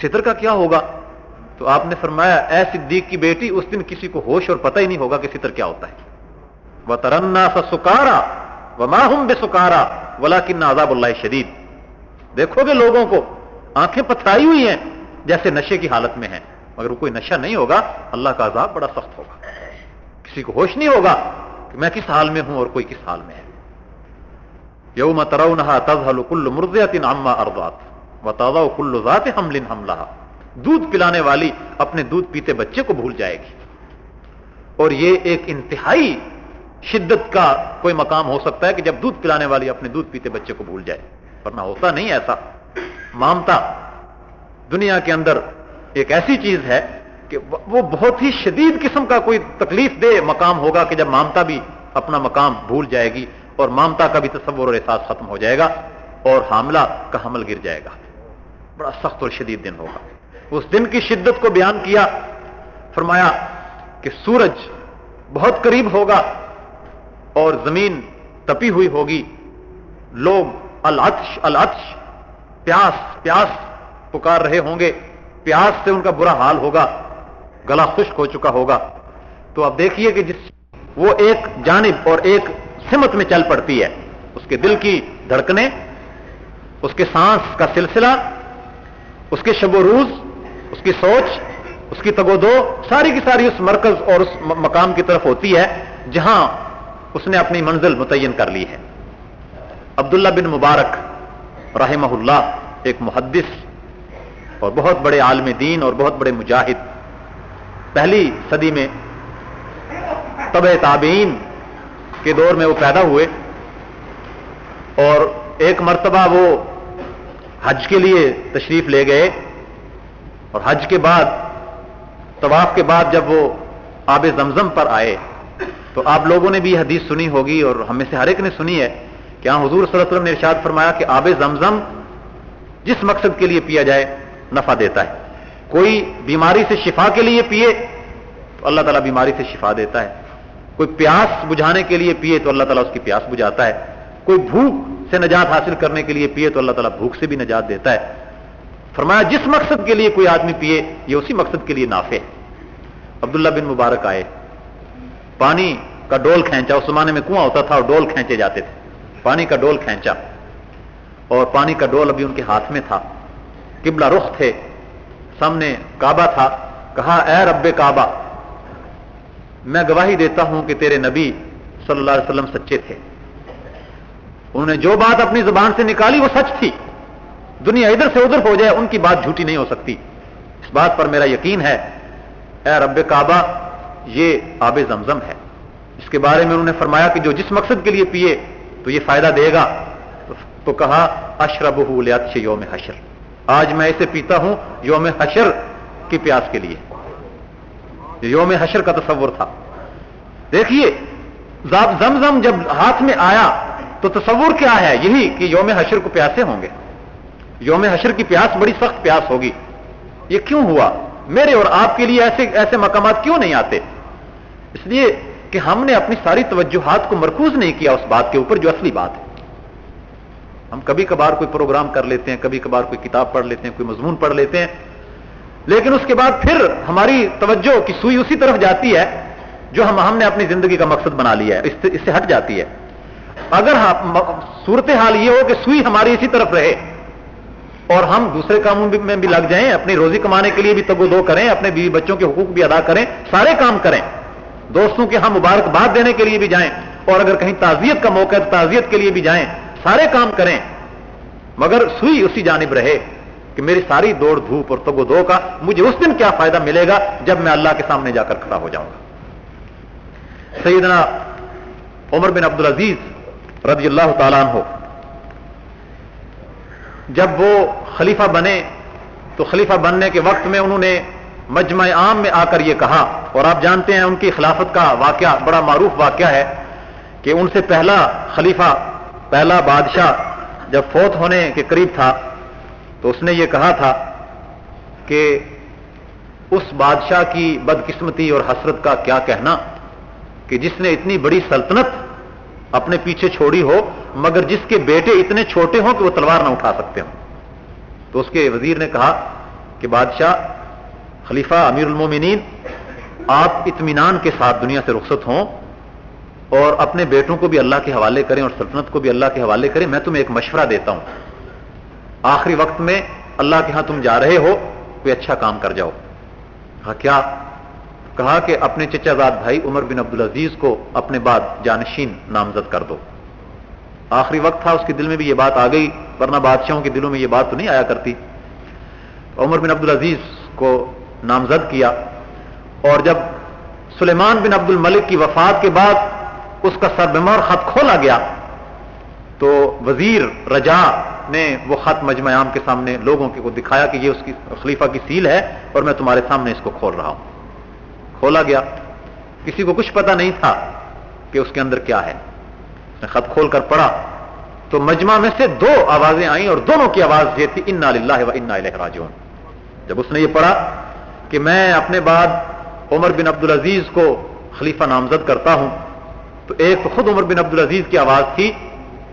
[SPEAKER 2] ستر کا کیا ہوگا؟ تو آپ نے فرمایا اے صدیق کی بیٹی، اس دن کسی کو ہوش اور پتہ ہی نہیں ہوگا کہ ستر کیا ہوتا ہے. وَتَرَى النَّاسَ سُكَارَى وَمَا هُمْ بِسُكَارَى وَلَكِنَّ عَذَابَ اللَّهِ شَدِيدٌ. دیکھو گے لوگوں کو آنکھیں پتھرائی ہوئی ہیں جیسے نشے کی حالت میں ہیں، مگر کوئی نشہ نہیں ہوگا، اللہ کا عذاب بڑا سخت ہوگا. کسی کو ہوش نہیں ہوگا کہ میں کس حال میں ہوں اور کوئی کس حال میں ہے. یوم ترونھا تذہل کل مرضعۃ عما ارضعت وتضع کل ذات حمل حملھا. دودھ پلانے والی اپنے دودھ پیتے بچے کو بھول جائے گی. اور یہ ایک انتہائی شدت کا کوئی مقام ہو سکتا ہے کہ جب دودھ پلانے والی اپنے دودھ پیتے بچے کو بھول جائے، ورنہ ہوتا نہیں ایسا. مامتا دنیا کے اندر ایک ایسی چیز ہے کہ وہ بہت ہی شدید قسم کا کوئی تکلیف دہ مقام ہوگا کہ جب مامتا بھی اپنا مقام بھول جائے گی اور مامتا کا بھی تصور اور احساس ختم ہو جائے گا اور حاملہ کا حمل گر جائے گا. بڑا سخت اور شدید دن ہوگا. اس دن کی شدت کو بیان کیا، فرمایا کہ سورج بہت قریب ہوگا اور زمین تپی ہوئی ہوگی. لوگ العطش العطش، پیاس پیاس پکار رہے ہوں گے. پیاس سے ان کا برا حال ہوگا، گلا خشک ہو چکا ہوگا. تو اب دیکھیے کہ وہ ایک جانب اور ایک سمت میں چل پڑتی ہے. اس کے دل کی دھڑکنیں، اس کے سانس کا سلسلہ، اس کے شب و روز، اس کی سوچ، اس کی تگودو، ساری کی ساری اس مرکز اور اس مقام کی طرف ہوتی ہے جہاں اس نے اپنی منزل متعین کر لی ہے. عبداللہ بن مبارک رحمہ اللہ ایک محدث اور بہت بڑے عالم دین اور بہت بڑے مجاہد، پہلی صدی میں تبع تابعین کے دور میں وہ پیدا ہوئے. اور ایک مرتبہ وہ حج کے لیے تشریف لے گئے اور حج کے بعد، طواف کے بعد جب وہ آب زمزم پر آئے تو آپ لوگوں نے بھی یہ حدیث سنی ہوگی اور ہم میں سے ہر ایک نے سنی ہے کہ ہاں حضور صلی اللہ علیہ وسلم نے ارشاد فرمایا کہ آب زمزم جس مقصد کے لیے پیا جائے نفع دیتا ہے. کوئی بیماری سے شفا کے لیے پیے تو اللہ تعالیٰ بیماری سے شفا دیتا ہے. کوئی پیاس بجھانے کے لیے پیے تو اللہ تعالیٰ اس کی پیاس بجھاتا ہے. کوئی بھوک سے نجات حاصل کرنے کے لیے پیے تو اللہ تعالیٰ بھوک سے بھی نجات دیتا ہے. فرمایا جس مقصد کے لیے کوئی آدمی پیے یہ اسی مقصد کے لیے نافع ہے. عبداللہ بن مبارک آئے، پانی کا ڈول کھینچا. اس زمانے میں کنواں ہوتا تھا اور ڈول کھینچے جاتے تھے. پانی کا ڈول کھینچا اور پانی کا ڈول ابھی ان کے ہاتھ میں تھا. قبلہ رخ تھے، سامنے کعبہ تھا. کہا اے رب کعبہ، میں گواہی دیتا ہوں کہ تیرے نبی صلی اللہ علیہ وسلم سچے تھے. انہوں نے جو بات اپنی زبان سے نکالی وہ سچ تھی. دنیا ادھر سے ادھر ہو جائے ان کی بات جھوٹی نہیں ہو سکتی. اس بات پر میرا یقین ہے. اے رب کعبہ، یہ آب زمزم ہے. اس کے بارے میں انہوں نے فرمایا کہ جو جس مقصد کے لیے پیے تو یہ فائدہ دے گا. تو کہا اشربہ لعطش یوم حشر، آج میں اسے پیتا ہوں یوم حشر کی پیاس کے لیے. یوم حشر کا تصور تھا. دیکھیے زمزم جب ہاتھ میں آیا تو تصور کیا ہے؟ یہی کہ یوم حشر کو پیاسے ہوں گے. یوم حشر کی پیاس بڑی سخت پیاس ہوگی. یہ کیوں ہوا؟ میرے اور آپ کے لیے ایسے مقامات کیوں نہیں آتے؟ اس لیے کہ ہم نے اپنی ساری توجہات کو مرکوز نہیں کیا اس بات کے اوپر جو اصلی بات ہے. ہم کبھی کبھار کوئی پروگرام کر لیتے ہیں، کبھی کبھار کوئی کتاب پڑھ لیتے ہیں، کوئی مضمون پڑھ لیتے ہیں، لیکن اس کے بعد پھر ہماری توجہ کی سوئی اسی طرف جاتی ہے جو ہم نے اپنی زندگی کا مقصد بنا لیا ہے، اس سے ہٹ جاتی ہے. اگر صورتحال یہ ہو کہ سوئی ہماری اسی طرف رہے اور ہم دوسرے کاموں میں بھی لگ جائیں، اپنی روزی کمانے کے لیے بھی تگ و دو کریں، اپنے بیوی بچوں کے حقوق بھی ادا کریں، سارے کام کریں، دوستوں کے ہاں مبارکباد دینے کے لیے بھی جائیں، اور اگر کہیں تعزیت کا موقع ہے تو تعزیت کے لیے بھی جائیں، سارے کام کریں، مگر سوئی اسی جانب رہے کہ میری ساری دوڑ دھوپ اور تگ و دو کا مجھے اس دن کیا فائدہ ملے گا جب میں اللہ کے سامنے جا کر کھڑا ہو جاؤں گا. سیدنا عمر بن عبدالعزیز رضی اللہ تعالیٰ عنہ جب وہ خلیفہ بنے تو خلیفہ بننے کے وقت میں انہوں نے مجمع عام میں آ کر یہ کہا، اور آپ جانتے ہیں ان کی خلافت کا واقعہ بڑا معروف واقعہ ہے کہ ان سے پہلا خلیفہ، پہلا بادشاہ جب فوت ہونے کے قریب تھا تو اس نے یہ کہا تھا کہ اس بادشاہ کی بدقسمتی اور حسرت کا کیا کہنا کہ جس نے اتنی بڑی سلطنت اپنے پیچھے چھوڑی ہو مگر جس کے بیٹے اتنے چھوٹے ہوں کہ وہ تلوار نہ اٹھا سکتے ہوں. تو اس کے وزیر نے کہا کہ بادشاہ، خلیفہ، امیر المومنین، آپ اطمینان کے ساتھ دنیا سے رخصت ہوں اور اپنے بیٹوں کو بھی اللہ کے حوالے کریں اور سلطنت کو بھی اللہ کے حوالے کریں. میں تمہیں ایک مشورہ دیتا ہوں، آخری وقت میں اللہ کے ہاں تم جا رہے ہو، کوئی اچھا کام کر جاؤ. کہا کیا؟ کہا کہ اپنے چچا زاد بھائی عمر بن عبدالعزیز کو اپنے بعد جانشین نامزد کر دو. آخری وقت تھا، اس کے دل میں بھی یہ بات آ گئی، ورنہ بادشاہوں کے دلوں میں یہ بات تو نہیں آیا کرتی. عمر بن عبدالعزیز کو نامزد کیا، اور جب سلیمان بن عبد الملک کی وفات کے بعد اس کا سربمہر خط کھولا گیا تو وزیر رجا نے وہ خط مجمع عام کے سامنے لوگوں کو دکھایا کہ یہ اس کی خلیفہ کی سیل ہے اور میں تمہارے سامنے اس کو کھول رہا ہوں. کھولا گیا، کسی کو کچھ پتا نہیں تھا کہ اس کے اندر کیا ہے. اس نے خط کھول کر پڑھا تو مجمع میں سے دو آوازیں آئیں اور دونوں کی آواز یہ تھی انا للہ و انا الیہ راجعون. جب اس نے یہ پڑھا کہ میں اپنے بعد عمر بن عبدالعزیز کو خلیفہ نامزد کرتا ہوں، تو ایک تو خود عمر بن عبدالعزیز کی آواز تھی،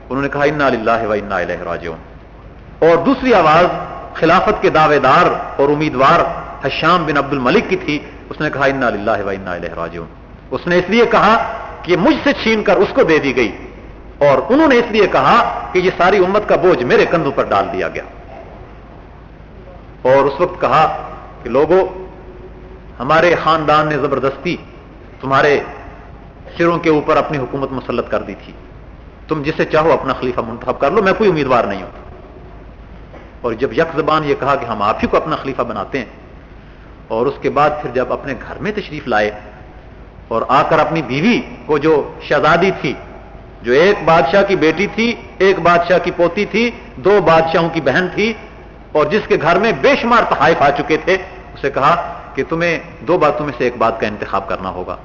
[SPEAKER 2] انہوں نے کہا انا للہ و انا الیہ راجعون، اور دوسری آواز خلافت کے دعوے دار اور امیدوار حشام بن عبد الملک کی تھی، اس نے کہا انا للہ و انا الیہ راجعون. اس نے اس لیے کہا کہ مجھ سے چھین کر اس کو دے دی گئی، اور انہوں نے اس لیے کہا کہ یہ ساری امت کا بوجھ میرے کندھوں پر ڈال دیا گیا. اور اس وقت کہا کہ لوگوں، ہمارے خاندان نے زبردستی تمہارے سروں کے اوپر اپنی حکومت مسلط کر دی تھی، تم جسے چاہو اپنا خلیفہ منتخب کر لو، میں کوئی امیدوار نہیں ہوں. اور جب یک زبان یہ کہا کہ ہم آپ ہی کو اپنا خلیفہ بناتے ہیں، اور اس کے بعد پھر جب اپنے گھر میں تشریف لائے اور آ کر اپنی بیوی کو، جو شہزادی تھی، جو ایک بادشاہ کی بیٹی تھی، ایک بادشاہ کی پوتی تھی، دو بادشاہوں کی بہن تھی، اور جس کے گھر میں بے شمار تحائف آ چکے تھے، اسے کہا کہ تمہیں دو باتوں میں سے ایک بات کا انتخاب کرنا ہوگا.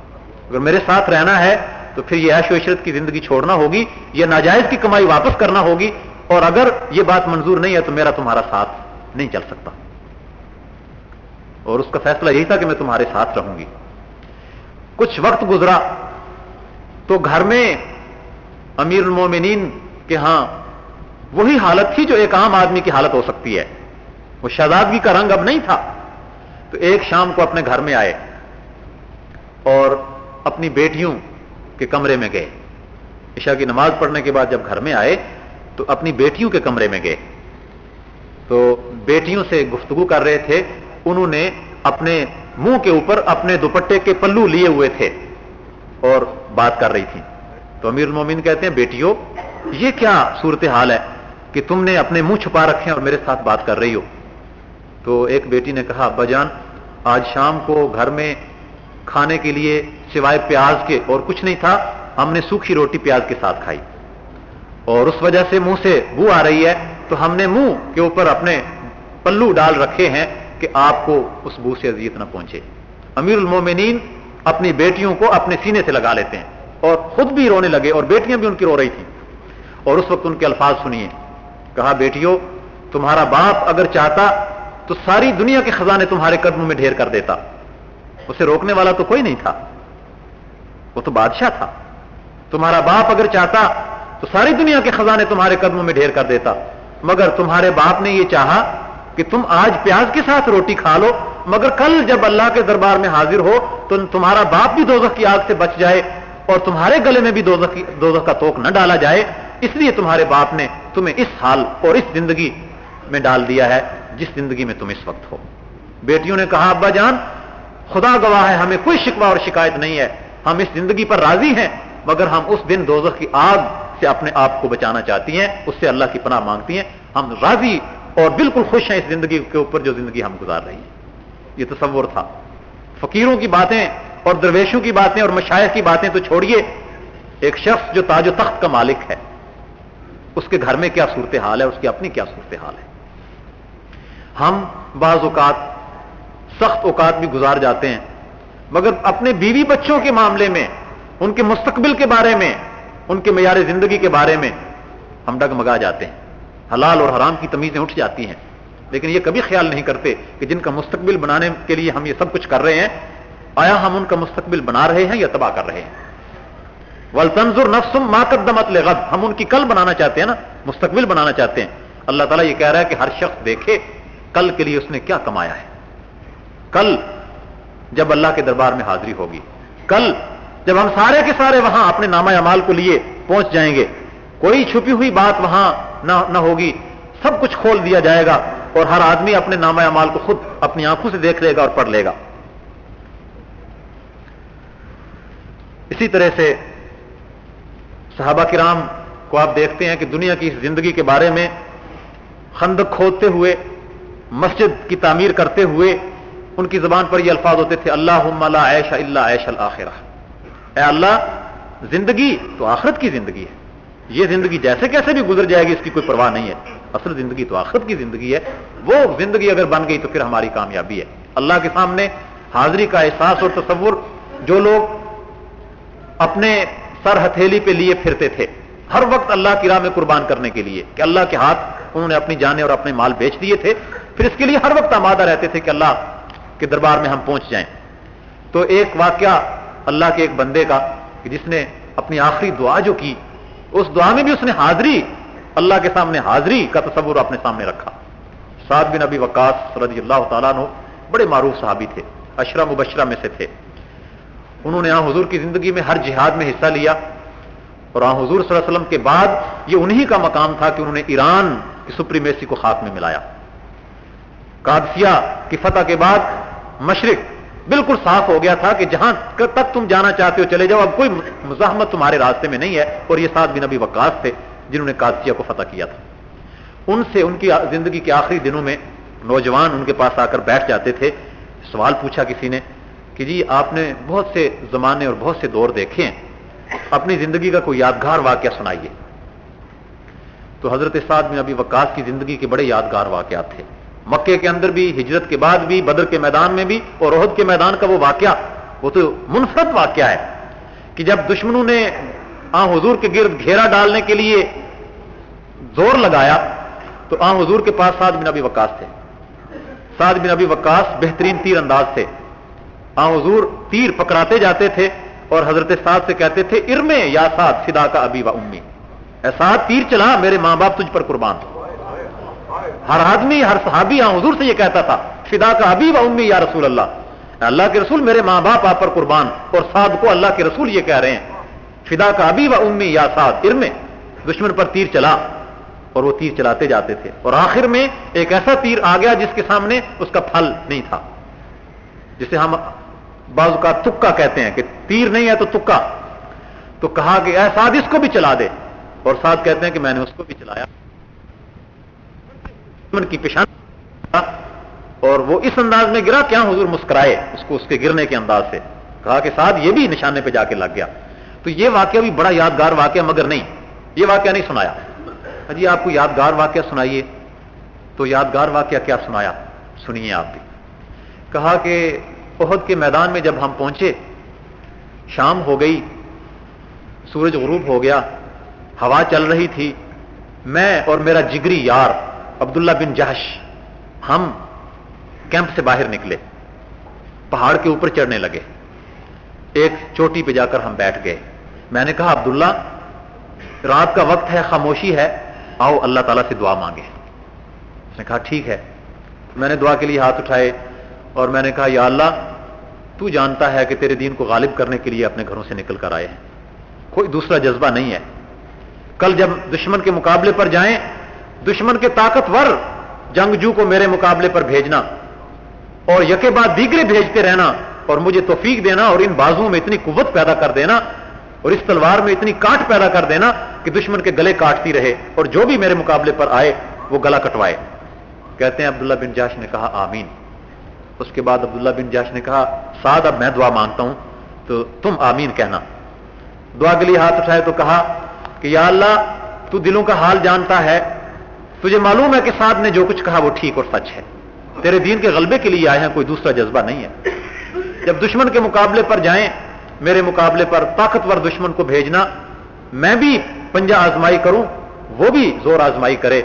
[SPEAKER 2] اگر میرے ساتھ رہنا ہے تو پھر یہ عیش و عشرت کی زندگی چھوڑنا ہوگی، یہ ناجائز کی کمائی واپس کرنا ہوگی، اور اگر یہ بات منظور نہیں ہے تو میرا تمہارا ساتھ نہیں چل سکتا. اور اس کا فیصلہ یہی تھا کہ میں تمہارے ساتھ رہوں گی. کچھ وقت گزرا تو گھر میں امیر المومنین کے ہاں وہی حالت تھی جو ایک عام آدمی کی حالت ہو سکتی ہے. وہ شہزادگی کا رنگ اب نہیں تھا. تو ایک شام کو اپنے گھر میں آئے اور اپنی بیٹیوں کے کمرے میں گئے. عشاء کی نماز پڑھنے کے بعد جب گھر میں آئے تو اپنی بیٹیوں کے کمرے میں گئے تو بیٹیوں سے گفتگو کر رہے تھے. انہوں نے اپنے منہ کے اوپر اپنے دوپٹے کے پلو لیے ہوئے تھے اور بات کر رہی تھی. تو امیر المومنین کہتے ہیں بیٹیوں، یہ کیا صورتحال ہے کہ تم نے اپنے منہ چھپا رکھے ہیں اور میرے ساتھ بات کر رہی ہو؟ تو ایک بیٹی نے کہا ابا جان، آج شام کو گھر میں کھانے کے لیے سوائے پیاز کے اور کچھ نہیں تھا، ہم نے سوکھی روٹی پیاز کے ساتھ کھائی، اور اس وجہ سے منہ سے بو آ رہی ہے، تو ہم نے منہ کے اوپر اپنے پلو ڈال رکھے ہیں کہ آپ کو اس بو سے اذیت نہ پہنچے. امیر المومنین اپنی بیٹیوں کو اپنے سینے سے لگا لیتے ہیں اور خود بھی رونے لگے اور بیٹیاں بھی ان کی رو رہی تھیں. اور اس وقت ان کے الفاظ سنیے. کہا بیٹیوں، تمہارا باپ اگر چاہتا تو ساری دنیا کے خزانے تمہارے قدموں میں ڈھیر کر دیتا، اسے روکنے والا تو کوئی نہیں تھا، وہ تو بادشاہ تھا. تمہارا باپ اگر چاہتا تو ساری دنیا کے خزانے تمہارے قدموں میں ڈھیر کر دیتا، مگر تمہارے باپ نے یہ چاہا کہ تم آج پیاز کے ساتھ روٹی کھا لو، مگر کل جب اللہ کے دربار میں حاضر ہو تو تمہارا باپ بھی دوزخ کی آگ سے بچ جائے اور تمہارے گلے میں بھی دوزخ کا توق نہ ڈالا جائے. اس لیے تمہارے باپ نے تمہیں اس حال اور اس زندگی میں ڈال دیا ہے جس زندگی میں تم اس وقت ہو. بیٹیوں نے کہا ابا جان، خدا گواہ ہے ہمیں کوئی شکوہ اور شکایت نہیں ہے، ہم اس زندگی پر راضی ہیں، مگر ہم اس دن دوزخ کی آگ سے اپنے آپ کو بچانا چاہتی ہیں، اس سے اللہ کی پناہ مانگتی ہیں. ہم راضی اور بالکل خوش ہیں اس زندگی کے اوپر جو زندگی ہم گزار رہی ہیں. یہ تصور تھا. فقیروں کی باتیں اور درویشوں کی باتیں اور مشائخ کی باتیں تو چھوڑیے، ایک شخص جو تاج و تخت کا مالک ہے، اس کے گھر میں کیا صورتحال ہے، اس کی اپنی کیا صورتحال ہے. ہم بعض اوقات سخت اوقات بھی گزار جاتے ہیں، مگر اپنے بیوی بچوں کے معاملے میں، ان کے مستقبل کے بارے میں، ان کے معیار زندگی کے بارے میں ہم ڈگمگا جاتے ہیں. حلال اور حرام کی تمیزیں اٹھ جاتی ہیں، لیکن یہ کبھی خیال نہیں کرتے کہ جن کا مستقبل بنانے کے لیے ہم یہ سب کچھ کر رہے ہیں، آیا ہم ان کا مستقبل بنا رہے ہیں یا تباہ کر رہے ہیں. وَلْتَنْظُرْ نَفْسٌ مَا قَدَّمَتْ لِغَدٍ، ہم ان کی کل بنانا چاہتے ہیں نا، مستقبل بنانا چاہتے ہیں. اللہ تعالیٰ یہ کہہ رہا ہے کہ ہر شخص دیکھے کل کے لیے اس نے کیا کمایا ہے. کل جب اللہ کے دربار میں حاضری ہوگی، کل جب ہم سارے کے سارے وہاں اپنے نامہ اعمال کو لیے پہنچ جائیں گے، کوئی چھپی ہوئی بات وہاں نہ ہوگی، سب کچھ کھول دیا جائے گا اور ہر آدمی اپنے نامہ اعمال کو خود اپنی آنکھوں سے دیکھ لے گا اور پڑھ لے گا. اسی طرح سے صحابہ کرام کو آپ دیکھتے ہیں کہ دنیا کی اس زندگی کے بارے میں خندق کھودتے ہوئے، مسجد کی تعمیر کرتے ہوئے ان کی زبان پر یہ الفاظ ہوتے تھے، اللہم لا عیش الا عیش الآخرہ، اے اللہ زندگی تو آخرت کی زندگی ہے، یہ زندگی جیسے کیسے بھی گزر جائے گی اس کی کوئی پرواہ نہیں ہے، اصل زندگی تو آخرت کی زندگی ہے، وہ زندگی اگر بن گئی تو پھر ہماری کامیابی ہے۔ اللہ کے سامنے حاضری کا احساس اور تصور جو لوگ اپنے سر ہتھیلی پہ لیے پھرتے تھے ہر وقت اللہ کی راہ میں قربان کرنے کے لیے، کہ اللہ کے ہاتھ انہوں نے اپنی جانیں اور اپنے مال بیچ دیے تھے، پھر اس کے لیے ہر وقت آمادہ رہتے تھے کہ اللہ کے دربار میں ہم پہنچ جائیں۔ تو ایک واقعہ اللہ کے ایک بندے کا کہ جس نے اپنی آخری دعا جو کی، اس دعا میں بھی اس نے حاضری، اللہ کے سامنے حاضری کا تصور اپنے سامنے رکھا۔ سعد بن ابی وقاص رضی اللہ تعالیٰ عنہ بڑے معروف صحابی تھے، عشرہ مبشرہ میں سے تھے۔ انہوں نے حضور کی زندگی میں ہر جہاد میں حصہ لیا، اور حضور صلی اللہ علیہ وسلم کے بعد یہ انہی کا مقام تھا کہ انہوں نے ایران کی سپریمیسی کو خاک میں ملایا۔ قادسیہ کی فتح کے بعد مشرق بالکل صاف ہو گیا تھا کہ جہاں تک تم جانا چاہتے ہو چلے جاؤ، اب کوئی مزاحمت تمہارے راستے میں نہیں ہے، اور یہ سعد بن ابی وقاص تھے جنہوں نے قادسیہ کو فتح کیا تھا۔ ان سے ان کی زندگی کے آخری دنوں میں نوجوان ان کے پاس آ کر بیٹھ جاتے تھے، سوال پوچھا کسی نے کہ جی آپ نے بہت سے زمانے اور بہت سے دور دیکھے ہیں، اپنی زندگی کا کوئی یادگار واقعہ سنائیے۔ تو حضرت سعد بن ابی وقاص کی زندگی کے بڑے یادگار واقعات تھے، مکے کے اندر بھی، ہجرت کے بعد بھی، بدر کے میدان میں بھی، اور احد کے میدان کا وہ واقعہ، وہ تو منفرد واقعہ ہے کہ جب دشمنوں نے حضور کے گرد گھیرا ڈالنے کے لیے زور لگایا تو حضور کے پاس سعد بن ابی وقاص تھے۔ سعد بن ابی وقاص بہترین تیر انداز تھے، حضور تیر پکڑاتے جاتے تھے اور حضرت سعد سے کہتے تھے ارمے یا سعد فدا کا ابی و امی، اے سعد تیر چلا، میرے ماں باپ تجھ پر قربان۔ ہر آدمی، ہر صحابی حضور سے یہ کہتا تھا فدا کا ابی و امی یا رسول اللہ، اللہ کے رسول میرے ماں باپ آپ پر قربان، اور سعد کو اللہ کے رسول یہ کہہ رہے ہیں فدا کا ابی و امی یا سعد ارمے، دشمن پر تیر چلا، اور وہ تیر چلاتے جاتے تھے، اور آخر میں ایک ایسا تیر آ گیا جس کے سامنے اس کا پھل نہیں تھا، جسے ہم بعض اوقات تکا کہتے ہیں کہ تیر نہیں ہے تو تکا، تو کہا کہ اے سعد اس کو بھی چلا دے، اور سعد کہتے ہیں کہ میں نے اس کو بھی چلایا کی پیشان، اور وہ اس انداز میں گرا کیا حضور مسکرائے اس کے گرنے کے انداز سے، کہا کہ سعد یہ بھی نشانے پہ جا کے لگ گیا۔ تو یہ واقعہ بھی بڑا یادگار واقعہ، مگر نہیں، یہ واقعہ نہیں سنایا۔ جی آپ کو یادگار واقعہ سنائیے، تو یادگار واقعہ کیا سنایا، سنیے آپ بھی۔ کہا کہ احد کے میدان میں جب ہم پہنچے، شام ہو گئی، سورج غروب ہو گیا، ہوا چل رہی تھی، میں اور میرا جگری یار عبداللہ بن جہش ہم کیمپ سے باہر نکلے، پہاڑ کے اوپر چڑھنے لگے، ایک چوٹی پہ جا کر ہم بیٹھ گئے۔ میں نے کہا عبداللہ رات کا وقت ہے، خاموشی ہے، آؤ اللہ تعالیٰ سے دعا مانگے۔ اس نے کہا ٹھیک ہے۔ میں نے دعا کے لیے ہاتھ اٹھائے اور میں نے کہا یا اللہ تو جانتا ہے کہ تیرے دین کو غالب کرنے کے لیے اپنے گھروں سے نکل کر آئے ہیں، کوئی دوسرا جذبہ نہیں ہے، کل جب دشمن کے مقابلے پر جائیں، دشمن کے طاقتور جنگجو کو میرے مقابلے پر بھیجنا، اور یکے بعد دیگرے بھیجتے رہنا، اور مجھے توفیق دینا، اور ان بازوؤں میں اتنی قوت پیدا کر دینا، اور اس تلوار میں اتنی کاٹ پیدا کر دینا کہ دشمن کے گلے کاٹتی رہے، اور جو بھی میرے مقابلے پر آئے وہ گلا کٹوائے۔ کہتے ہیں عبداللہ بن جاش نے کہا آمین۔ اس کے بعد عبداللہ بن جاش نے کہا سعد اب میں دعا مانگتا ہوں تو تم آمین کہنا۔ دعا کے لیے ہاتھ اٹھائے تو کہا کہ یا اللہ تو دلوں کا حال جانتا ہے، تجھے معلوم ہے کہ سعد نے جو کچھ کہا وہ ٹھیک اور سچ ہے، تیرے دین کے غلبے کے لیے آئے ہیں، کوئی دوسرا جذبہ نہیں ہے۔ جب دشمن کے مقابلے پر جائیں، میرے مقابلے پر طاقتور دشمن کو بھیجنا، میں بھی پنجہ آزمائی کروں، وہ بھی زور آزمائی کرے،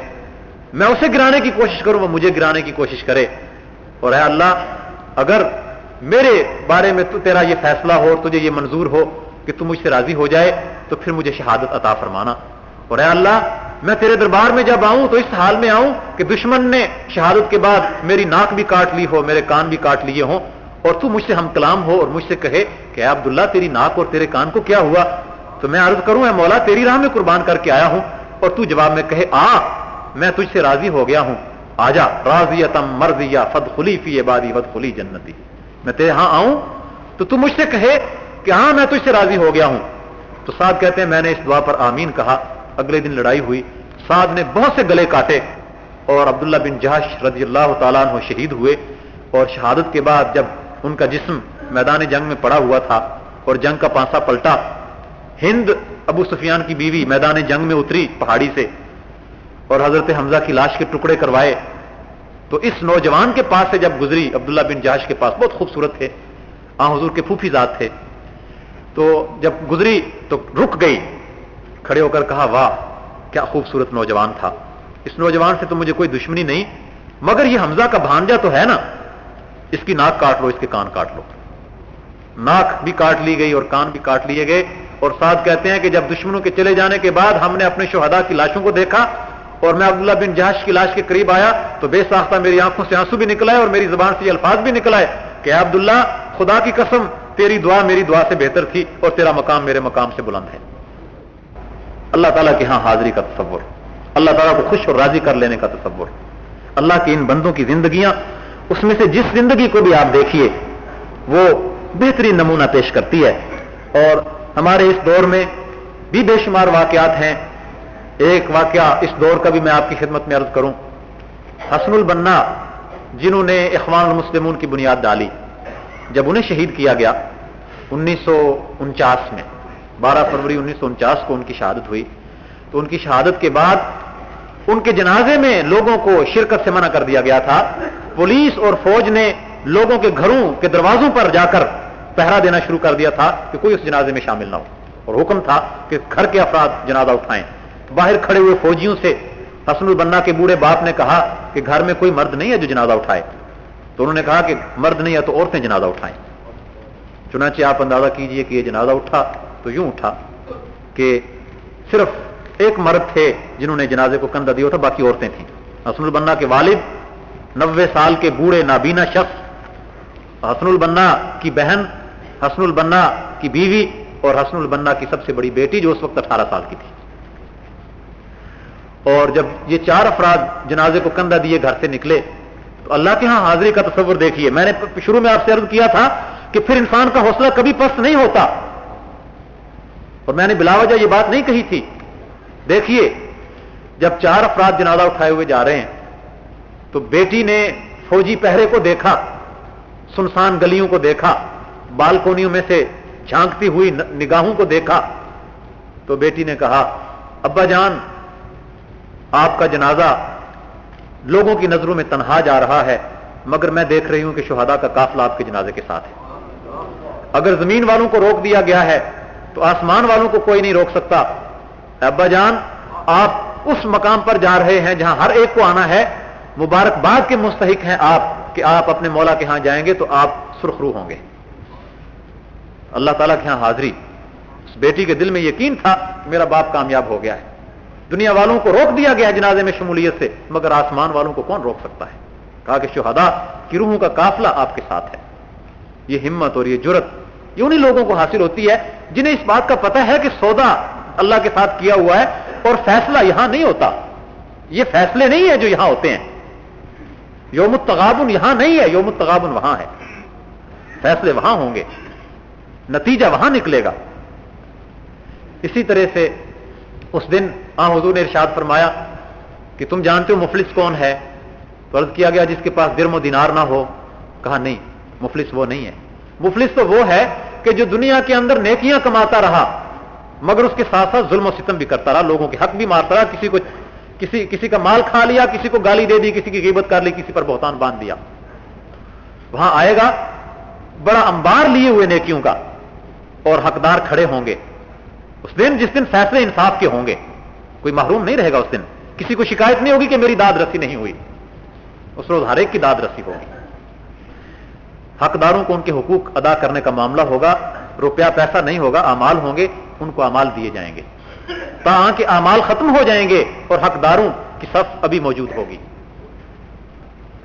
[SPEAKER 2] میں اسے گرانے کی کوشش کروں، وہ مجھے گرانے کی کوشش کرے، اور اے اللہ اگر میرے بارے میں تو تیرا یہ فیصلہ ہو اور تجھے یہ منظور ہو کہ تم مجھ سے راضی ہو جائے تو پھر مجھے شہادت عطا فرمانا، اور اے اللہ میں تیرے دربار میں جب آؤں تو اس حال میں آؤں کہ دشمن نے شہادت کے بعد میری ناک بھی کاٹ لی ہو، میرے کان بھی کاٹ لیے ہوں، اور تو مجھ سے ہم کلام ہو اور مجھ سے کہے کہ اے عبداللہ تیری ناک اور تیرے کان کو کیا ہوا، تو میں عرض کروں اے مولا تیری راہ میں قربان کر کے آیا ہوں، اور تو جواب میں کہے میں تجھ سے راضی ہو گیا ہوں، آجا راضیتم مرضیہ فادخلی فی عبادی وادخلی جنتی، میں تیرے ہاں آؤں تو تو مجھ سے کہے کہ ہاں میں تجھ سے راضی ہو گیا ہوں. تو سعد کہتے ہیں میں نے اس دعا پر آمین کہا. اگلے دن لڑائی ہوئی, سعد نے بہت سے گلے کاٹے اور عبداللہ بن جہش رضی اللہ تعالیٰ عنہ شہید ہوئے. اور شہادت کے بعد جب ان کا جسم میدان جنگ میں پڑا ہوا تھا اور جنگ کا پانسا پلٹا, ہند ابو سفیان کی بیوی میدان جنگ میں اتری پہاڑی سے اور حضرت حمزہ کی لاش کے ٹکڑے کروائے. تو اس نوجوان کے پاس سے جب گزری, عبداللہ بن جہش کے پاس, بہت خوبصورت تھے, حضور کے پھوپھی ذات تھے, تو جب گزری تو رک گئی, کھڑے ہو کر کہا واہ کیا خوبصورت نوجوان تھا, اس نوجوان سے تو مجھے کوئی دشمنی نہیں, مگر یہ حمزہ کا بھانجا تو ہے نا, اس کی ناک کاٹ لو, اس کے کان کاٹ لو. ناک بھی کاٹ لی گئی اور کان بھی کاٹ لیے گئے. اور سعد کہتے ہیں کہ جب دشمنوں کے چلے جانے کے بعد ہم نے اپنے شہداء کی لاشوں کو دیکھا اور میں عبداللہ بن جہش کی لاش کے قریب آیا تو بے ساختہ میری آنکھوں سے آنسو بھی نکل آئے اور میری زبان سے یہ الفاظ بھی نکل آئے کہ اے عبداللہ, خدا کی قسم تیری دعا میری دعا سے بہتر تھی اور تیرا مقام میرے مقام سے بلند ہے. اللہ تعالیٰ کے ہاں حاضری کا تصور, اللہ تعالیٰ کو خوش اور راضی کر لینے کا تصور. اللہ کے ان بندوں کی زندگیاں, اس میں سے جس زندگی کو بھی آپ دیکھیے وہ بہترین نمونہ پیش کرتی ہے. اور ہمارے اس دور میں بھی بے شمار واقعات ہیں. ایک واقعہ اس دور کا بھی میں آپ کی خدمت میں عرض کروں. حسن البنا جنہوں نے اخوان المسلمون کی بنیاد ڈالی, جب انہیں شہید کیا گیا 1949 میں, 12 فروری 1949 کو ان کی شہادت ہوئی, تو ان کی شہادت کے بعد ان کے جنازے میں لوگوں کو شرکت سے منع کر دیا گیا تھا. پولیس اور فوج نے لوگوں کے گھروں کے دروازوں پر جا کر پہرا دینا شروع کر دیا تھا کہ کوئی اس جنازے میں شامل نہ ہو, اور حکم تھا کہ گھر کے افراد جنازہ اٹھائیں. باہر کھڑے ہوئے فوجیوں سے حسن البنا کے بوڑھے باپ نے کہا کہ گھر میں کوئی مرد نہیں ہے جو جنازہ اٹھائے. تو انہوں نے کہا کہ مرد نہیں ہے تو عورتیں جنازہ اٹھائیں. چنانچہ آپ اندازہ کیجئے کہ یہ جنازہ اٹھا تو یوں اٹھا کہ صرف ایک مرد تھے جنہوں نے جنازے کو کندھا دیا تھا, باقی عورتیں تھیں. حسن البنا کے والد 90 سال کے بوڑھے نابینا شخص, حسن البنا کی بہن, حسن البنا کی بیوی اور حسن البنا کی سب سے بڑی بیٹی جو اس وقت 18 سال کی تھی. اور جب یہ 4 افراد جنازے کو کندھا دیے گھر سے نکلے تو اللہ کے ہاں حاضری کا تصور دیکھیے. میں نے شروع میں آپ سے عرض کیا تھا کہ پھر انسان کا حوصلہ کبھی پست نہیں ہوتا, اور میں نے بلا وجہ یہ بات نہیں کہی تھی. دیکھیے جب 4 افراد جنازہ اٹھائے ہوئے جا رہے ہیں تو بیٹی نے فوجی پہرے کو دیکھا, سنسان گلیوں کو دیکھا, بالکونیوں میں سے جھانکتی ہوئی نگاہوں کو دیکھا, تو بیٹی نے کہا ابا جان آپ کا جنازہ لوگوں کی نظروں میں تنہا جا رہا ہے, مگر میں دیکھ رہی ہوں کہ شہداء کا قافلہ آپ کے جنازے کے ساتھ ہے. اگر زمین والوں کو روک دیا گیا ہے تو آسمان والوں کو کوئی نہیں روک سکتا. ابا جان آپ اس مقام پر جا رہے ہیں جہاں ہر ایک کو آنا ہے, مبارکباد کے مستحق ہیں آپ کہ آپ اپنے مولا کے ہاں جائیں گے تو آپ سرخ روح ہوں گے. اللہ تعالیٰ کے ہاں حاضری. اس بیٹی کے دل میں یقین تھا میرا باپ کامیاب ہو گیا ہے. دنیا والوں کو روک دیا گیا جنازے میں شمولیت سے, مگر آسمان والوں کو کون روک سکتا ہے. کہا کہ شہداء کی روحوں کا قافلہ آپ کے ساتھ ہے. یہ ہمت اور یہ جرت یہ انہی لوگوں کو حاصل ہوتی ہے جنہیں اس بات کا پتہ ہے کہ سودا اللہ کے ساتھ کیا ہوا ہے اور فیصلہ یہاں نہیں ہوتا. یہ فیصلے نہیں ہیں جو یہاں ہوتے ہیں. یوم التغابن یہاں نہیں ہے, یوم التغابن وہاں ہے. فیصلے وہاں ہوں گے, نتیجہ وہاں نکلے گا. اسی طرح سے اس دن حضور نے ارشاد فرمایا کہ تم جانتے ہو مفلس کون ہے؟ تو عرض کیا گیا جس کے پاس درم و دینار نہ ہو. کہا نہیں, مفلس وہ نہیں ہے. مفلس تو وہ ہے کہ جو دنیا کے اندر نیکیاں کماتا رہا مگر اس کے ساتھ ساتھ ظلم و ستم بھی کرتا رہا, لوگوں کے حق بھی مارتا رہا, کسی کا مال کھا لیا, کسی کو گالی دے دی, کسی کی غیبت کر لی, کسی پر بہتان باندھ دیا. وہاں آئے گا بڑا انبار لیے ہوئے نیکیوں کا اور حقدار کھڑے ہوں گے. اس دن جس دن فیصلے انصاف کے ہوں گے, کوئی محروم نہیں رہے گا. اس دن کسی کو شکایت نہیں ہوگی کہ میری داد رسی نہیں ہوئی. اس روز ہر ایک کی داد رسی ہوگی. حقداروں کو ان کے حقوق ادا کرنے کا معاملہ ہوگا. روپیہ پیسہ نہیں ہوگا, اعمال ہوں گے, ان کو اعمال دیے جائیں گے تاکہ اعمال ختم ہو جائیں گے اور حقداروں کی صف ابھی موجود ہوگی.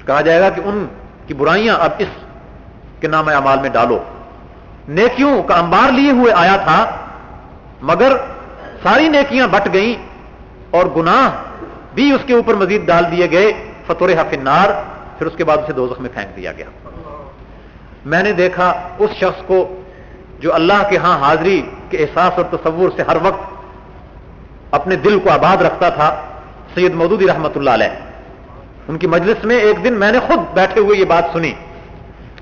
[SPEAKER 2] کہا جائے گا کہ ان کی برائیاں اب اس کے نام اعمال میں ڈالو. نیکیوں کا انبار لیے ہوئے آیا تھا مگر ساری نیکیاں بٹ گئیں اور گناہ بھی اس کے اوپر مزید ڈال دیے گئے. فطرح فی النار, پھر اس کے بعد اسے دوزخ میں پھینک دیا گیا. میں نے دیکھا اس شخص کو جو اللہ کے ہاں حاضری کے احساس اور تصور سے ہر وقت اپنے دل کو آباد رکھتا تھا، سید مودودی رحمۃ اللہ علیہ، ان کی مجلس میں ایک دن میں نے خود بیٹھے ہوئے یہ بات سنی.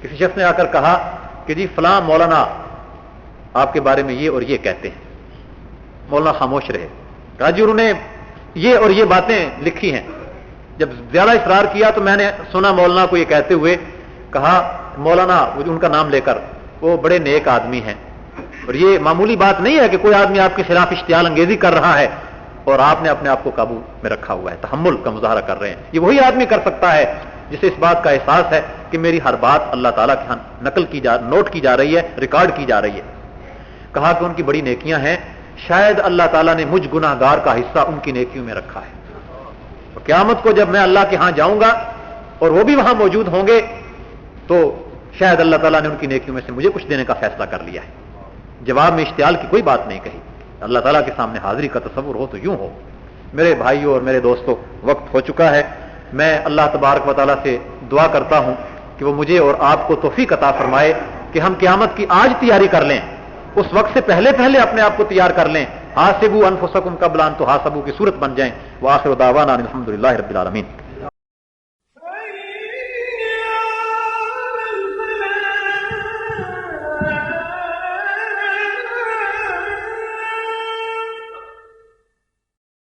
[SPEAKER 2] کسی شخص نے آ کر کہا کہ جی فلاں مولانا آپ کے بارے میں یہ اور یہ کہتے ہیں. مولانا خاموش رہے. کہا جی انہوں نے یہ اور یہ باتیں لکھی ہیں. جب زیادہ اصرار کیا تو میں نے سنا مولانا کو یہ کہتے ہوئے، کہا مولانا ان کا نام لے کر، وہ بڑے نیک آدمی ہیں، اور یہ معمولی بات نہیں ہے کہ کوئی آدمی آپ کے خلاف اشتعال انگیزی کر رہا ہے اور آپ نے اپنے آپ کو قابو میں رکھا ہوا ہے، تحمل کا مظاہرہ کر رہے ہیں. یہ وہی آدمی کر سکتا ہے جسے اس بات کا احساس ہے کہ میری ہر بات اللہ تعالیٰ کے ہاں نوٹ کی جا رہی ہے، ریکارڈ کی جا رہی ہے. کہا کہ ان کی بڑی نیکیاں ہیں، شاید اللہ تعالیٰ نے مجھ گناہ گار کا حصہ ان کی نیکیوں میں رکھا ہے، اور قیامت کو جب میں اللہ کے ہاں جاؤں گا اور وہ بھی وہاں موجود ہوں گے تو شاید اللہ تعالیٰ نے ان کی نیکیوں میں سے مجھے کچھ دینے کا فیصلہ کر لیا ہے. جواب میں اشتعال کی کوئی بات نہیں کہی. اللہ تعالیٰ کے سامنے حاضری کا تصور ہو تو یوں ہو. میرے بھائیوں اور میرے دوستوں، وقت ہو چکا ہے. میں اللہ تبارک و تعالیٰ سے دعا کرتا ہوں کہ وہ مجھے اور آپ کو توفیق عطا فرمائے کہ ہم قیامت کی آج تیاری کر لیں، اس وقت سے پہلے اپنے آپ کو تیار کر لیں. حاسبوا انفسکم قبل ان تحاسبوا کی صورت بن جائیں. وآخر دعوانا الحمدللہ رب العالمین.